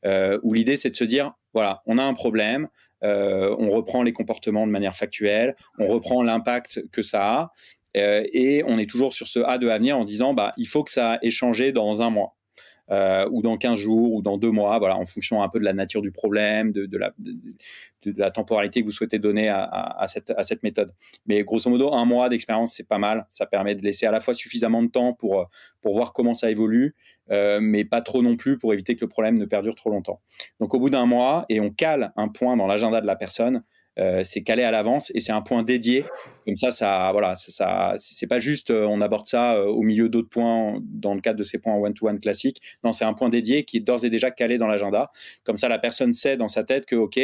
où l'idée, c'est de se dire, voilà, on a un problème, on reprend les comportements de manière factuelle, on reprend l'impact que ça a, et on est toujours sur ce A de avenir en disant il faut que ça ait changé dans un mois, ou dans 15 jours, ou dans 2 mois, voilà, en fonction un peu de la nature du problème, de la temporalité que vous souhaitez donner à cette méthode. Mais grosso modo, 1 mois d'expérience, c'est pas mal. Ça permet de laisser à la fois suffisamment de temps pour voir comment ça évolue, mais pas trop non plus pour éviter que le problème ne perdure trop longtemps. Donc au bout d'1 mois, et on cale un point dans l'agenda de la personne, c'est calé à l'avance et c'est un point dédié. Comme ça, voilà, c'est pas juste on aborde ça au milieu d'autres points dans le cadre de ces points en one-to-one classiques. Non, c'est un point dédié qui est d'ores et déjà calé dans l'agenda. Comme ça, la personne sait dans sa tête que OK,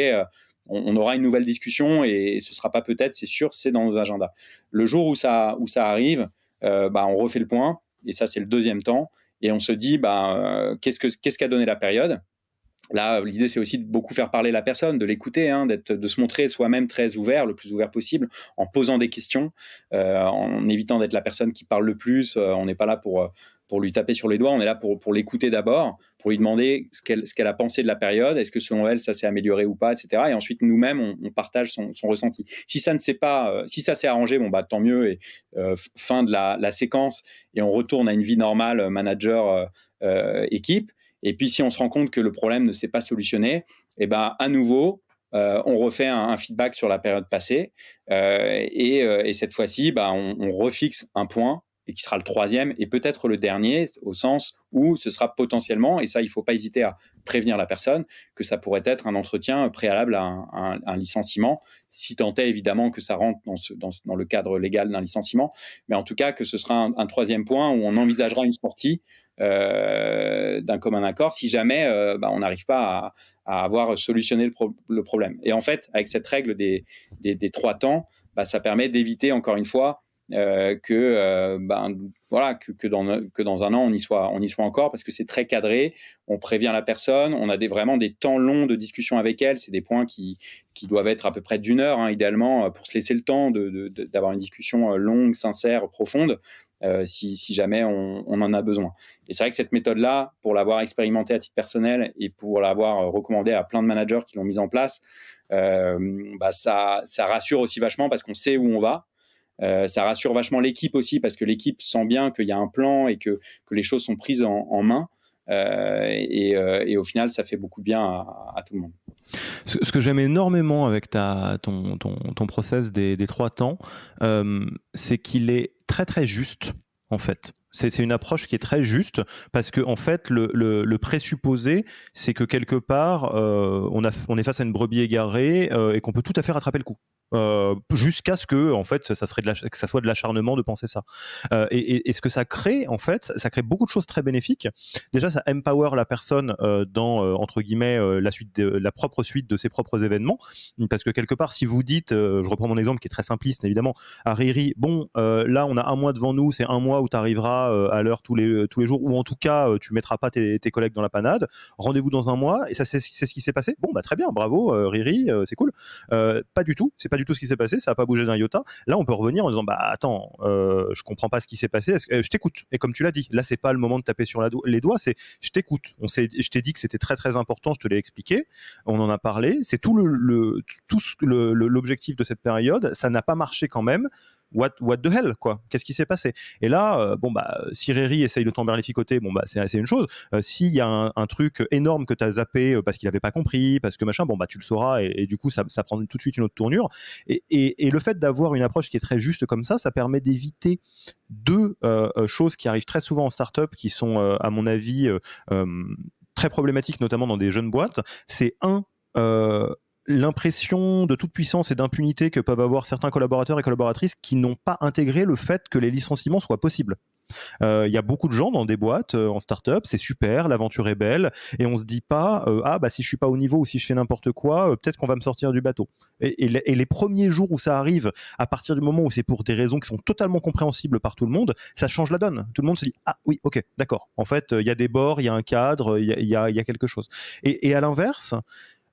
on aura une nouvelle discussion et ce sera pas peut-être, c'est sûr, c'est dans nos agendas. Le jour où ça arrive, on refait le point et ça, c'est le deuxième temps. Et on se dit qu'est-ce qu'a donné la période. Là, l'idée, c'est aussi de beaucoup faire parler la personne, de l'écouter, de se montrer soi-même très ouvert, le plus ouvert possible, en posant des questions, en évitant d'être la personne qui parle le plus. On n'est pas là pour lui taper sur les doigts, on est là pour l'écouter d'abord, pour lui demander ce qu'elle a pensé de la période, est-ce que selon elle, ça s'est amélioré ou pas, etc. Et ensuite, nous-mêmes, on partage son ressenti. Si ça ne s'est pas, si ça s'est arrangé, tant mieux, et fin de la séquence, et on retourne à une vie normale, manager, équipe. Et puis, si on se rend compte que le problème ne s'est pas solutionné, à nouveau, on refait un feedback sur la période passée. Et cette fois-ci, on refixe un point, et qui sera le 3e, et peut-être le dernier, au sens où ce sera potentiellement, et ça, il ne faut pas hésiter à prévenir la personne, que ça pourrait être un entretien préalable à un licenciement, si tant est évidemment que ça rentre dans le cadre légal d'un licenciement. Mais en tout cas, que ce sera un 3e point où on envisagera une sortie d'un commun accord si jamais on n'arrive pas à avoir solutionné le problème. Et en fait, avec cette règle des 3 temps, ça permet d'éviter, encore une fois, que dans un an on y soit encore, parce que c'est très cadré, on prévient la personne, on a vraiment des temps longs de discussion avec elle. C'est des points qui doivent être à peu près d'1 heure, idéalement, pour se laisser le temps d'avoir une discussion longue, sincère, profonde, si jamais on en a besoin. Et c'est vrai que cette méthode-là, pour l'avoir expérimentée à titre personnel et pour l'avoir recommandée à plein de managers qui l'ont mise en place, ça rassure aussi vachement, parce qu'on sait où on va. Ça rassure vachement l'équipe aussi, parce que l'équipe sent bien qu'il y a un plan et que les choses sont prises en main. Et au final, ça fait beaucoup de bien à tout le monde. Ce que j'aime énormément avec ton process des 3 temps, c'est qu'il est très très juste, en fait. C'est une approche qui est très juste, parce que en fait, le présupposé, c'est que quelque part, on est face à une brebis égarée, et qu'on peut tout à fait rattraper le coup. Jusqu'à ce que en fait que ça soit de l'acharnement de penser ça, et ce que ça crée, en fait, ça crée beaucoup de choses très bénéfiques. Déjà, ça empower la personne dans entre guillemets la propre suite de ses propres événements, parce que quelque part, si vous dites, je reprends mon exemple qui est très simpliste évidemment, à Riri, là on a 1 mois devant nous, c'est 1 mois où tu arriveras à l'heure tous les jours, ou en tout cas tu mettras pas tes collègues dans la panade, rendez-vous dans 1 mois, et ça c'est ce qui s'est passé. Très bien, bravo Riri, c'est cool. Pas du tout, c'est pas du tout ce qui s'est passé, ça n'a pas bougé d'un iota. Là, on peut revenir en disant attends, je comprends pas ce qui s'est passé, je t'écoute. Et comme tu l'as dit, là, c'est pas le moment de taper sur les doigts, c'est je t'écoute. Je t'ai dit que c'était très très important, je te l'ai expliqué, on en a parlé, c'est tout l'objectif de cette période. Ça n'a pas marché quand même. What the hell, quoi? Qu'est-ce qui s'est passé? Et là, si Riri essaye de t'emberlificoter, c'est une chose. S'il y a un truc énorme que tu as zappé parce qu'il n'avait pas compris, parce que machin, tu le sauras, et du coup, ça prend tout de suite une autre tournure. Et le fait d'avoir une approche qui est très juste comme ça permet d'éviter 2 choses qui arrivent très souvent en start-up, qui sont, à mon avis, très problématiques, notamment dans des jeunes boîtes. C'est l'impression de toute puissance et d'impunité que peuvent avoir certains collaborateurs et collaboratrices qui n'ont pas intégré le fait que les licenciements soient possibles. Il y a beaucoup de gens dans des boîtes, en start-up, c'est super, l'aventure est belle, et on se dit pas ah bah si je suis pas au niveau ou si je fais n'importe quoi, peut-être qu'on va me sortir du bateau. Et les premiers jours où ça arrive, à partir du moment où c'est pour des raisons qui sont totalement compréhensibles par tout le monde, ça change la donne. Tout le monde se dit ah oui, ok, d'accord. En fait, il y a des bords, il y a un cadre, il y a quelque chose. Et à l'inverse,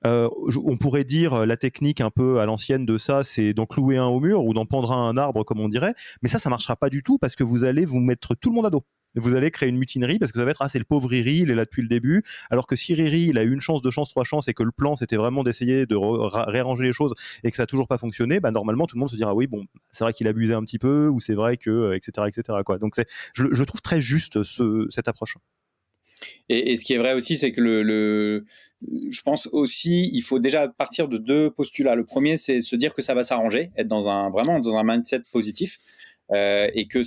on pourrait dire la technique un peu à l'ancienne de ça, c'est d'en clouer un au mur ou d'en pendre un arbre, comme on dirait. Mais ça marchera pas du tout parce que vous allez vous mettre tout le monde à dos. Vous allez créer une mutinerie parce que ça va être c'est le pauvre Riri, il est là depuis le début. Alors que si Riri, il a eu une chance, deux chances, trois chances et que le plan c'était vraiment d'essayer de réarranger les choses et que ça a toujours pas fonctionné, bah normalement tout le monde se dira oui bon, c'est vrai qu'il abusait un petit peu ou c'est vrai que etc quoi. Donc je trouve très juste cette approche. Et ce qui est vrai aussi, c'est que je pense aussi, il faut déjà partir de deux postulats. Le premier, c'est se dire que ça va s'arranger, être vraiment dans un mindset positif, et que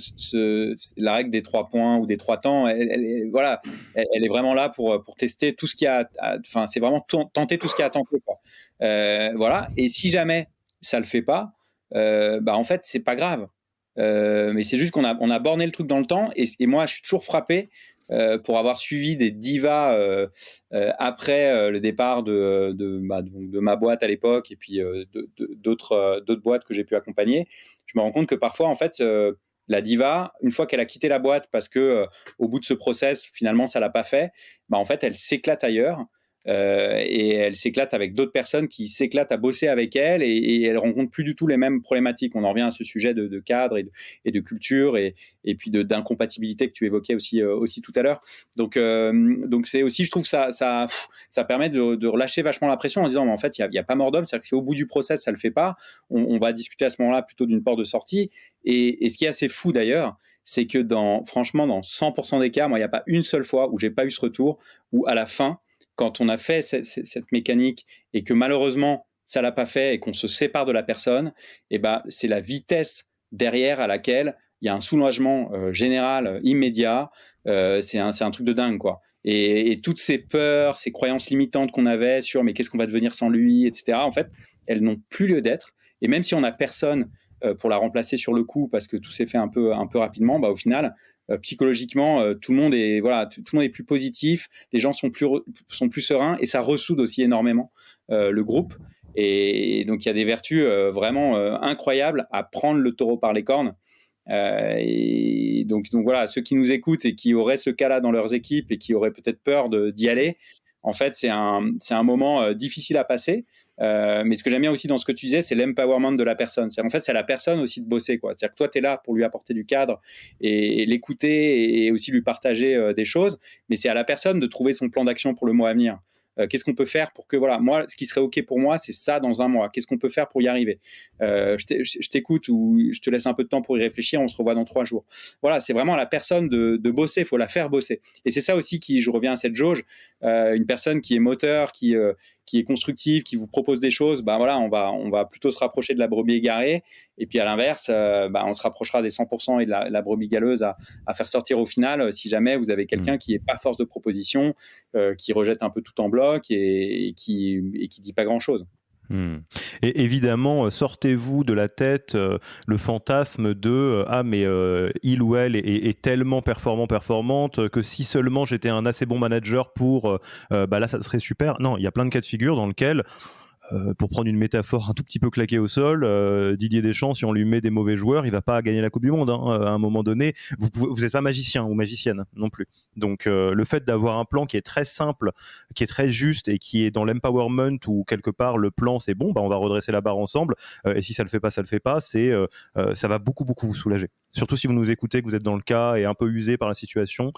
la règle des 3 points ou des 3 temps, elle est vraiment là pour tester tout ce qu'il y a. Enfin, c'est vraiment tenter tout ce qu'il y a à tenter, quoi. Voilà. Et si jamais ça le fait pas, en fait, c'est pas grave. Mais c'est juste qu'on a borné le truc dans le temps. Et moi, je suis toujours frappé. Pour avoir suivi des divas après le départ de ma boîte à l'époque et puis d'autres boîtes que j'ai pu accompagner, je me rends compte que parfois, en fait, la diva, une fois qu'elle a quitté la boîte parce que au bout de ce process, finalement, ça l'a pas fait, en fait, elle s'éclate ailleurs. Et elle s'éclate avec d'autres personnes qui s'éclatent à bosser avec elle et elle rencontre plus du tout les mêmes problématiques. On en revient à ce sujet de cadre et de culture et puis d'incompatibilité que tu évoquais aussi tout à l'heure. Donc c'est aussi, je trouve que ça permet de relâcher vachement la pression en se disant mais en fait il y a pas mort d'homme, c'est-à-dire que si au bout du process ça le fait pas, on va discuter à ce moment-là plutôt d'une porte de sortie. Et ce qui est assez fou d'ailleurs, c'est que franchement dans 100% des cas, moi il n'y a pas une seule fois où j'ai pas eu ce retour où à la fin, quand on a fait cette mécanique et que malheureusement ça l'a pas fait et qu'on se sépare de la personne, c'est la vitesse derrière à laquelle il y a un soulagement général immédiat. C'est un truc de dingue, quoi. Et toutes ces peurs, ces croyances limitantes qu'on avait sur mais qu'est-ce qu'on va devenir sans lui, etc. En fait, elles n'ont plus lieu d'être. Et même si on n'a personne pour la remplacer sur le coup parce que tout s'est fait un peu rapidement, au final, psychologiquement, tout le monde est plus positif, les gens sont plus sereins et ça ressoude aussi énormément le groupe. Et donc il y a des vertus vraiment incroyables à prendre le taureau par les cornes. Et donc voilà, ceux qui nous écoutent et qui auraient ce cas-là dans leurs équipes et qui auraient peut-être peur d'y aller, en fait, c'est un moment difficile à passer. Mais ce que j'aime bien aussi dans ce que tu disais, c'est l'empowerment de la personne. En fait, c'est à la personne aussi de bosser, quoi. C'est-à-dire que toi, tu es là pour lui apporter du cadre et l'écouter et aussi lui partager des choses. Mais c'est à la personne de trouver son plan d'action pour le mois à venir. Qu'est-ce qu'on peut faire pour que, voilà, moi, ce qui serait OK pour moi, c'est ça dans un mois. Qu'est-ce qu'on peut faire pour y arriver? Je t'écoute ou je te laisse un peu de temps pour y réfléchir. On se revoit dans 3 jours. Voilà, c'est vraiment à la personne de bosser. Il faut la faire bosser. Et c'est ça aussi je reviens à cette jauge. Une personne qui est moteur, qui est constructive, qui vous propose des choses, on va plutôt se rapprocher de la brebis égarée. Et puis à l'inverse, on se rapprochera des 100% et de la brebis galeuse à faire sortir au final, si jamais vous avez quelqu'un qui n'est pas force de proposition, qui rejette un peu tout en bloc et qui dit pas grand-chose. Et évidemment, sortez-vous de la tête le fantasme de il ou elle est tellement performante que si seulement j'étais un assez bon manager pour là ça serait super. Non, il y a plein de cas de figure dans lesquels pour prendre une métaphore un tout petit peu claquée au sol, Didier Deschamps, si on lui met des mauvais joueurs, il va pas gagner la Coupe du Monde. À un moment donné, vous n'êtes pas magicien ou magicienne non plus. Donc le fait d'avoir un plan qui est très simple, qui est très juste et qui est dans l'empowerment où quelque part le plan c'est bon, on va redresser la barre ensemble. Et si ça le fait pas, ça va beaucoup vous soulager. Surtout si vous nous écoutez, que vous êtes dans le cas et un peu usé par la situation,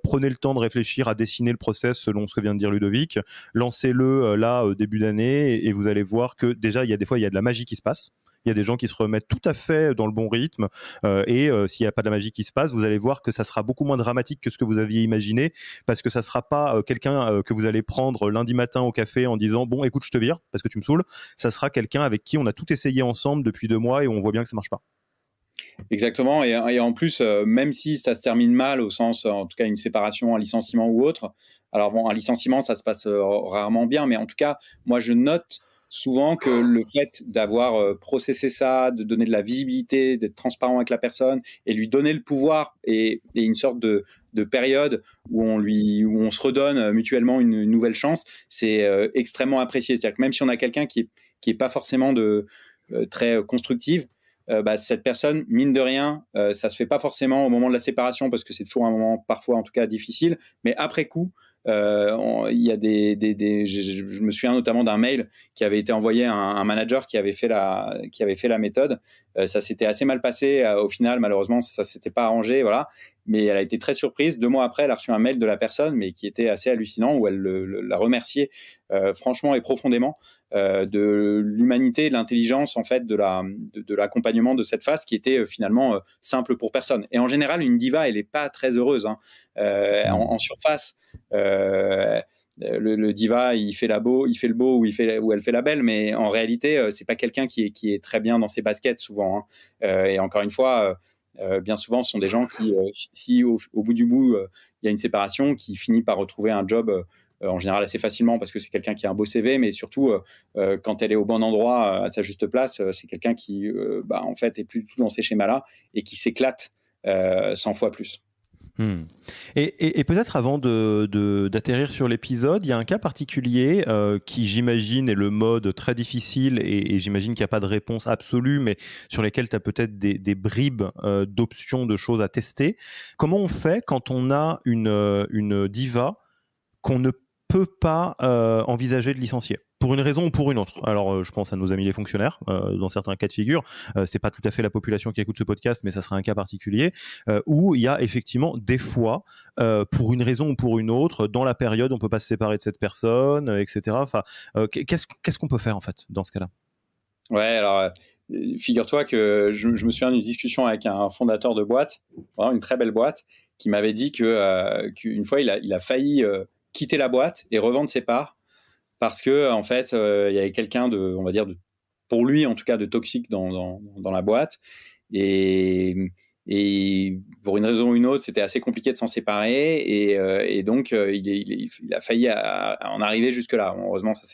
prenez le temps de réfléchir à dessiner le process selon ce que vient de dire Ludovic. Lancez-le début d'année et vous allez voir que déjà, il y a des fois, il y a de la magie qui se passe. Il y a des gens qui se remettent tout à fait dans le bon rythme et s'il n'y a pas de la magie qui se passe, vous allez voir que ça sera beaucoup moins dramatique que ce que vous aviez imaginé parce que ça ne sera pas quelqu'un que vous allez prendre lundi matin au café en disant « Bon, écoute, je te vire parce que tu me saoules ». Ça sera quelqu'un avec qui on a tout essayé ensemble depuis 2 mois et on voit bien que ça ne marche pas. Exactement, et en plus, même si ça se termine mal, au sens, en tout cas, une séparation, un licenciement ou autre, alors bon, un licenciement, ça se passe rarement bien, mais en tout cas, moi, je note souvent que le fait d'avoir processé ça, de donner de la visibilité, d'être transparent avec la personne et lui donner le pouvoir et une sorte de période où on se redonne mutuellement une nouvelle chance, c'est extrêmement apprécié. C'est-à-dire que même si on a quelqu'un qui est pas forcément très constructive, cette personne, mine de rien, ça se fait pas forcément au moment de la séparation parce que c'est toujours un moment parfois en tout cas difficile, mais après coup, il y a je me souviens notamment d'un mail qui avait été envoyé à un manager qui avait fait la méthode. Ça s'était assez mal passé au final, malheureusement ça s'était pas arrangé, voilà. Mais elle a été très surprise. 2 mois après, elle a reçu un mail de la personne, mais qui était assez hallucinant, où elle la remerciait franchement et profondément de l'humanité et de l'intelligence en fait de l'accompagnement de cette phase qui était finalement simple pour personne. Et en général, une diva, elle est pas très heureuse hein. En surface. Le diva, il fait le beau ou elle fait la belle, mais en réalité, c'est pas quelqu'un qui est très bien dans ses baskets souvent. Hein. Et encore une fois, bien souvent, ce sont des gens qui, si au bout du bout, il y a une séparation, qui finit par retrouver un job en général assez facilement parce que c'est quelqu'un qui a un beau CV, mais surtout quand elle est au bon endroit, à sa juste place, c'est quelqu'un qui, en fait, est plus du tout dans ces schémas-là et qui s'éclate 100 fois plus. Et peut-être avant d'atterrir sur l'épisode, il y a un cas particulier qui, j'imagine, est le mode très difficile et j'imagine qu'il n'y a pas de réponse absolue, mais sur lesquels tu as peut-être des bribes d'options, de choses à tester. Comment on fait quand on a une diva qu'on ne peut pas envisager de licencier pour une raison ou pour une autre? Alors, je pense à nos amis les fonctionnaires, dans certains cas de figure. C'est pas tout à fait la population qui écoute ce podcast, mais ça serait un cas particulier où il y a effectivement des fois, pour une raison ou pour une autre, dans la période, on peut pas se séparer de cette personne, etc. Enfin, qu'est-ce qu'on peut faire en fait dans ce cas-là? Ouais, alors figure-toi que je me souviens d'une discussion avec un fondateur de boîte, vraiment une très belle boîte, qui m'avait dit qu'une fois il a failli quitter la boîte et revendre ses parts parce que en fait il y avait quelqu'un on va dire pour lui en tout cas de toxique dans la boîte et pour une raison ou une autre c'était assez compliqué de s'en séparer et donc il a failli à en arriver jusque là. Bon, heureusement ça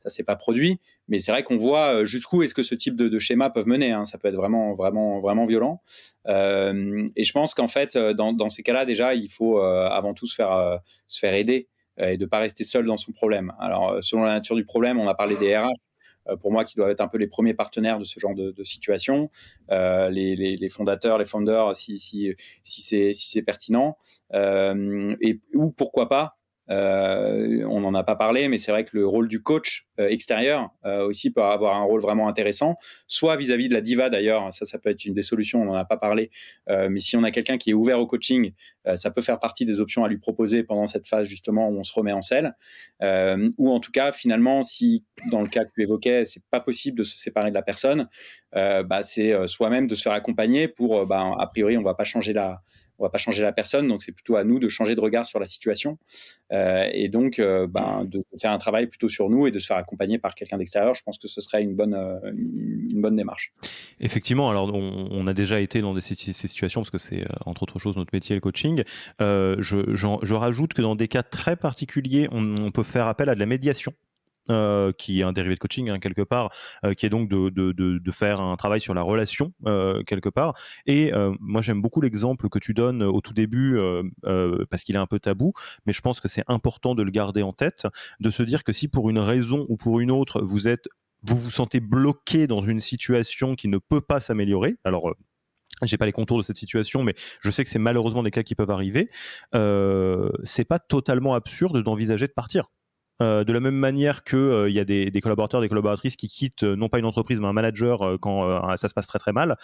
s'est pas produit, mais c'est vrai qu'on voit jusqu'où est-ce que ce type de schéma peuvent mener. Hein. Ça peut être vraiment, vraiment, vraiment violent. Et je pense qu'en fait, dans ces cas-là, déjà, il faut avant tout se faire aider et de ne pas rester seul dans son problème. Alors, selon la nature du problème, on a parlé des RH. Pour moi, qui doivent être un peu les premiers partenaires de ce genre de situation, les fondateurs, les founders, si c'est pertinent, ou pourquoi pas. On n'en a pas parlé, mais c'est vrai que le rôle du coach extérieur aussi peut avoir un rôle vraiment intéressant, soit vis-à-vis de la diva d'ailleurs, ça peut être une des solutions, on n'en a pas parlé, mais si on a quelqu'un qui est ouvert au coaching, ça peut faire partie des options à lui proposer pendant cette phase justement où on se remet en selle, ou en tout cas finalement si dans le cas que tu évoquais, c'est pas possible de se séparer de la personne, c'est soi-même de se faire accompagner pour, a priori on va pas changer la personne, donc c'est plutôt à nous de changer de regard sur la situation et donc de faire un travail plutôt sur nous et de se faire accompagner par quelqu'un d'extérieur. Je pense que ce serait une bonne démarche. Effectivement, alors on a déjà été dans ces situations parce que c'est entre autres choses notre métier, le coaching. Je rajoute que dans des cas très particuliers, on peut faire appel à de la médiation. Qui est un dérivé de coaching hein, quelque part, qui est donc de faire un travail sur la relation quelque part. Et moi j'aime beaucoup l'exemple que tu donnes au tout début parce qu'il est un peu tabou, mais je pense que c'est important de le garder en tête, de se dire que si pour une raison ou pour une autre vous vous sentez bloqué dans une situation qui ne peut pas s'améliorer, alors j'ai pas les contours de cette situation, mais je sais que c'est malheureusement des cas qui peuvent arriver. C'est pas totalement absurde d'envisager de partir. De la même manière qu'il y a des collaborateurs, des collaboratrices qui quittent non pas une entreprise mais un manager quand ça se passe très très mal.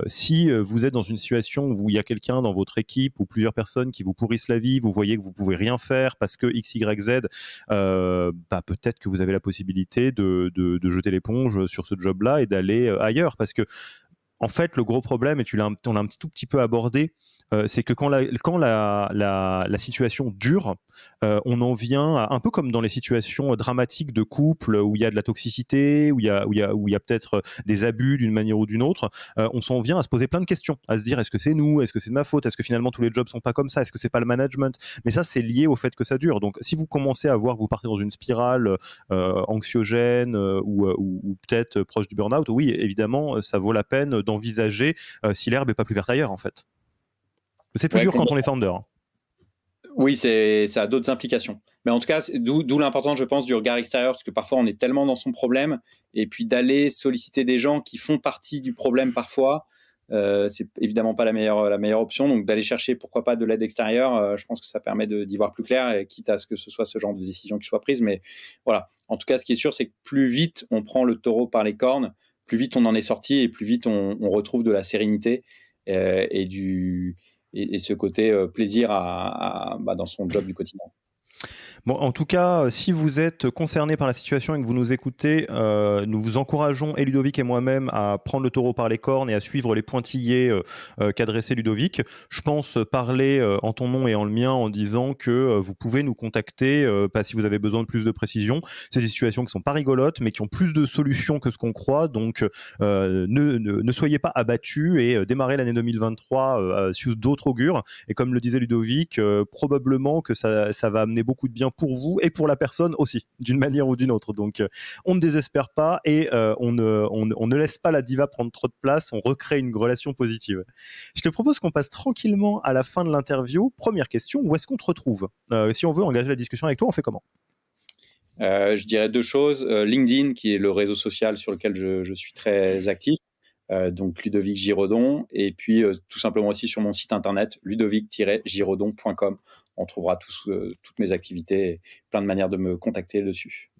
Si vous êtes dans une situation où il y a quelqu'un dans votre équipe ou plusieurs personnes qui vous pourrissent la vie, vous voyez que vous pouvez rien faire parce que X, Y, Z, peut-être que vous avez la possibilité de jeter l'éponge sur ce job-là et d'aller ailleurs. Parce que en fait, le gros problème, et on l'a un tout petit peu abordé, c'est que quand la situation dure, on en vient à, un peu comme dans les situations dramatiques de couple où il y a de la toxicité, où il y a peut-être des abus d'une manière ou d'une autre, on s'en vient à se poser plein de questions, à se dire est-ce que c'est nous, est-ce que c'est de ma faute, est-ce que finalement tous les jobs sont pas comme ça, est-ce que c'est pas le management, mais ça c'est lié au fait que ça dure. Donc si vous commencez à voir que vous partez dans une spirale anxiogène ou peut-être proche du burn-out, oui évidemment ça vaut la peine d'envisager si l'herbe est pas plus verte ailleurs en fait. C'est plus dur quand on est founder. Oui, ça a d'autres implications. Mais en tout cas, d'où l'importance, je pense, du regard extérieur, parce que parfois, on est tellement dans son problème, et puis d'aller solliciter des gens qui font partie du problème parfois, c'est évidemment pas la meilleure option. Donc, d'aller chercher, pourquoi pas, de l'aide extérieure, je pense que ça permet d'y voir plus clair, et quitte à ce que ce soit ce genre de décision qui soit prise. Mais voilà, en tout cas, ce qui est sûr, c'est que plus vite on prend le taureau par les cornes, plus vite on en est sorti, et plus vite on retrouve de la sérénité et ce côté plaisir dans son job du quotidien. Bon, en tout cas, si vous êtes concerné par la situation et que vous nous écoutez, nous vous encourageons, et Ludovic et moi-même, à prendre le taureau par les cornes et à suivre les pointillés qu'a dressé Ludovic. Je pense parler en ton nom et en le mien en disant que vous pouvez nous contacter si vous avez besoin de plus de précision. C'est des situations qui sont pas rigolotes, mais qui ont plus de solutions que ce qu'on croit. Donc, ne soyez pas abattus et démarrez l'année 2023 sur d'autres augures. Et comme le disait Ludovic, probablement que ça va amener beaucoup de bien pour vous et pour la personne aussi, d'une manière ou d'une autre. Donc, on ne désespère pas et on ne laisse pas la diva prendre trop de place, on recrée une relation positive. Je te propose qu'on passe tranquillement à la fin de l'interview. Première question, où est-ce qu'on te retrouve ? Si on veut engager la discussion avec toi, on fait comment ? Je dirais deux choses. LinkedIn, qui est le réseau social sur lequel je suis très actif. Donc Ludovic Giraudon, et puis tout simplement aussi sur mon site internet ludovic-giraudon.com. On trouvera toutes mes activités et plein de manières de me contacter dessus.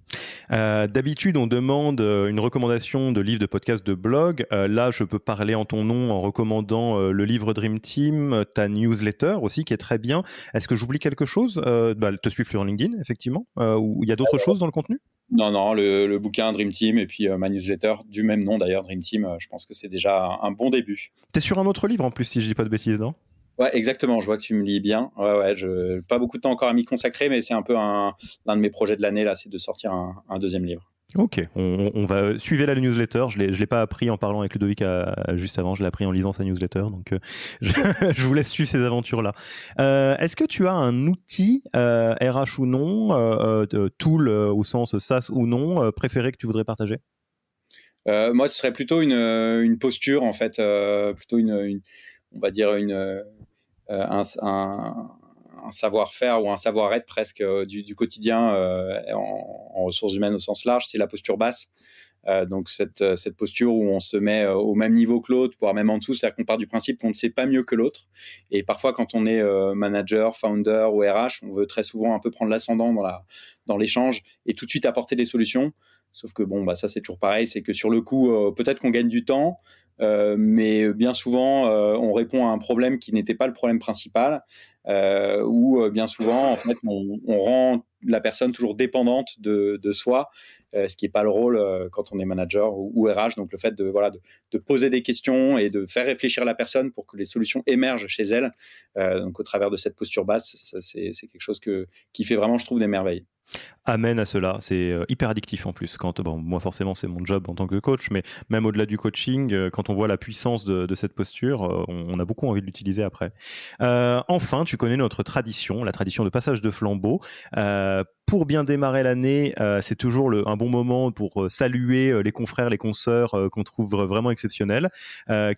D'habitude, on demande une recommandation de livre, de podcast, de blog. Là, je peux parler en ton nom en recommandant le livre Dream Team, ta newsletter aussi, qui est très bien. Est-ce que j'oublie quelque chose ? Te suivre sur LinkedIn, effectivement. Ou il y a d'autres choses dans le contenu ? Non, le bouquin Dream Team et puis ma newsletter du même nom d'ailleurs, Dream Team, je pense que c'est déjà un bon début. T'es sur un autre livre en plus, si je dis pas de bêtises, non ? Ouais, exactement, je vois que tu me lis bien. Ouais, je pas beaucoup de temps encore à m'y consacrer, mais c'est un peu l'un de mes projets de l'année, là, c'est de sortir un deuxième livre. Ok, on va suivre la newsletter. Je l'ai pas appris en parlant avec Ludovic juste avant, je l'ai appris en lisant sa newsletter. Donc je vous laisse suivre ces aventures-là. Est-ce que tu as un outil, RH ou non, tool au sens SaaS ou non, préféré que tu voudrais partager ? Moi, ce serait plutôt une posture, en fait, plutôt on va dire un savoir-faire ou un savoir-être presque du quotidien en ressources humaines au sens large, c'est la posture basse. Donc cette posture où on se met au même niveau que l'autre, voire même en dessous, c'est-à-dire qu'on part du principe qu'on ne sait pas mieux que l'autre. Et parfois, quand on est manager, founder ou RH, on veut très souvent un peu prendre l'ascendant dans l'échange et tout de suite apporter des solutions. Sauf que ça c'est toujours pareil, c'est que sur le coup, peut-être qu'on gagne du temps, mais bien souvent, on répond à un problème qui n'était pas le problème principal, ou bien souvent, en fait, on rend la personne toujours dépendante de soi, ce qui n'est pas le rôle quand on est manager ou RH. Donc, le fait de poser des questions et de faire réfléchir la personne pour que les solutions émergent chez elle, donc au travers de cette posture basse, c'est quelque chose qui fait vraiment, je trouve, des merveilles. Amène à cela, c'est hyper addictif en plus. Moi forcément c'est mon job en tant que coach, mais même au-delà du coaching, quand on voit la puissance de cette posture, on a beaucoup envie de l'utiliser après. Enfin, tu connais notre tradition, la tradition de passage de flambeau. Pour bien démarrer l'année, c'est toujours un bon moment pour saluer les confrères, les consoeurs qu'on trouve vraiment exceptionnels.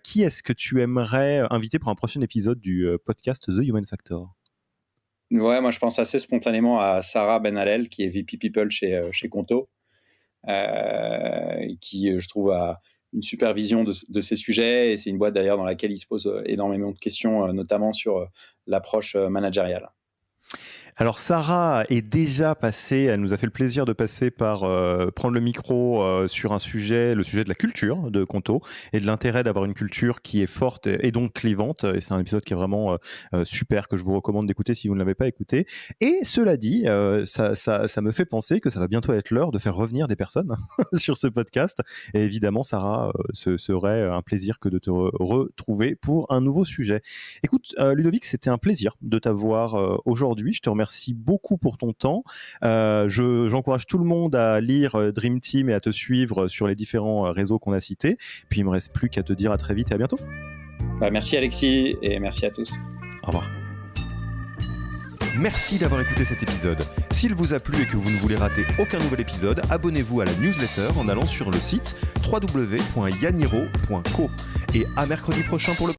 Qui est-ce que tu aimerais inviter pour un prochain épisode du podcast The Human Factor ? Ouais, moi je pense assez spontanément à Sarah Benallel, qui est VP People chez Conto, qui je trouve a une super vision de ces sujets, et c'est une boîte d'ailleurs dans laquelle il se pose énormément de questions, notamment sur l'approche managériale. Alors Sarah est déjà passée, elle nous a fait le plaisir de passer par prendre le micro sur un sujet, le sujet de la culture de Conto et de l'intérêt d'avoir une culture qui est forte et donc clivante. Et c'est un épisode qui est vraiment super, que je vous recommande d'écouter si vous ne l'avez pas écouté. Et cela dit, ça me fait penser que ça va bientôt être l'heure de faire revenir des personnes sur ce podcast. Et évidemment, Sarah, ce serait un plaisir que de te retrouver pour un nouveau sujet. Écoute, Ludovic, c'était un plaisir de t'avoir aujourd'hui. Je te remercie beaucoup pour ton temps. J'encourage tout le monde à lire Dream Team et à te suivre sur les différents réseaux qu'on a cités. Puis il me reste plus qu'à te dire à très vite et à bientôt. Merci Alexis et merci à tous. Au revoir. Merci d'avoir écouté cet épisode. S'il vous a plu et que vous ne voulez rater aucun nouvel épisode, abonnez-vous à la newsletter en allant sur le site www.yaniro.co. Et à mercredi prochain pour le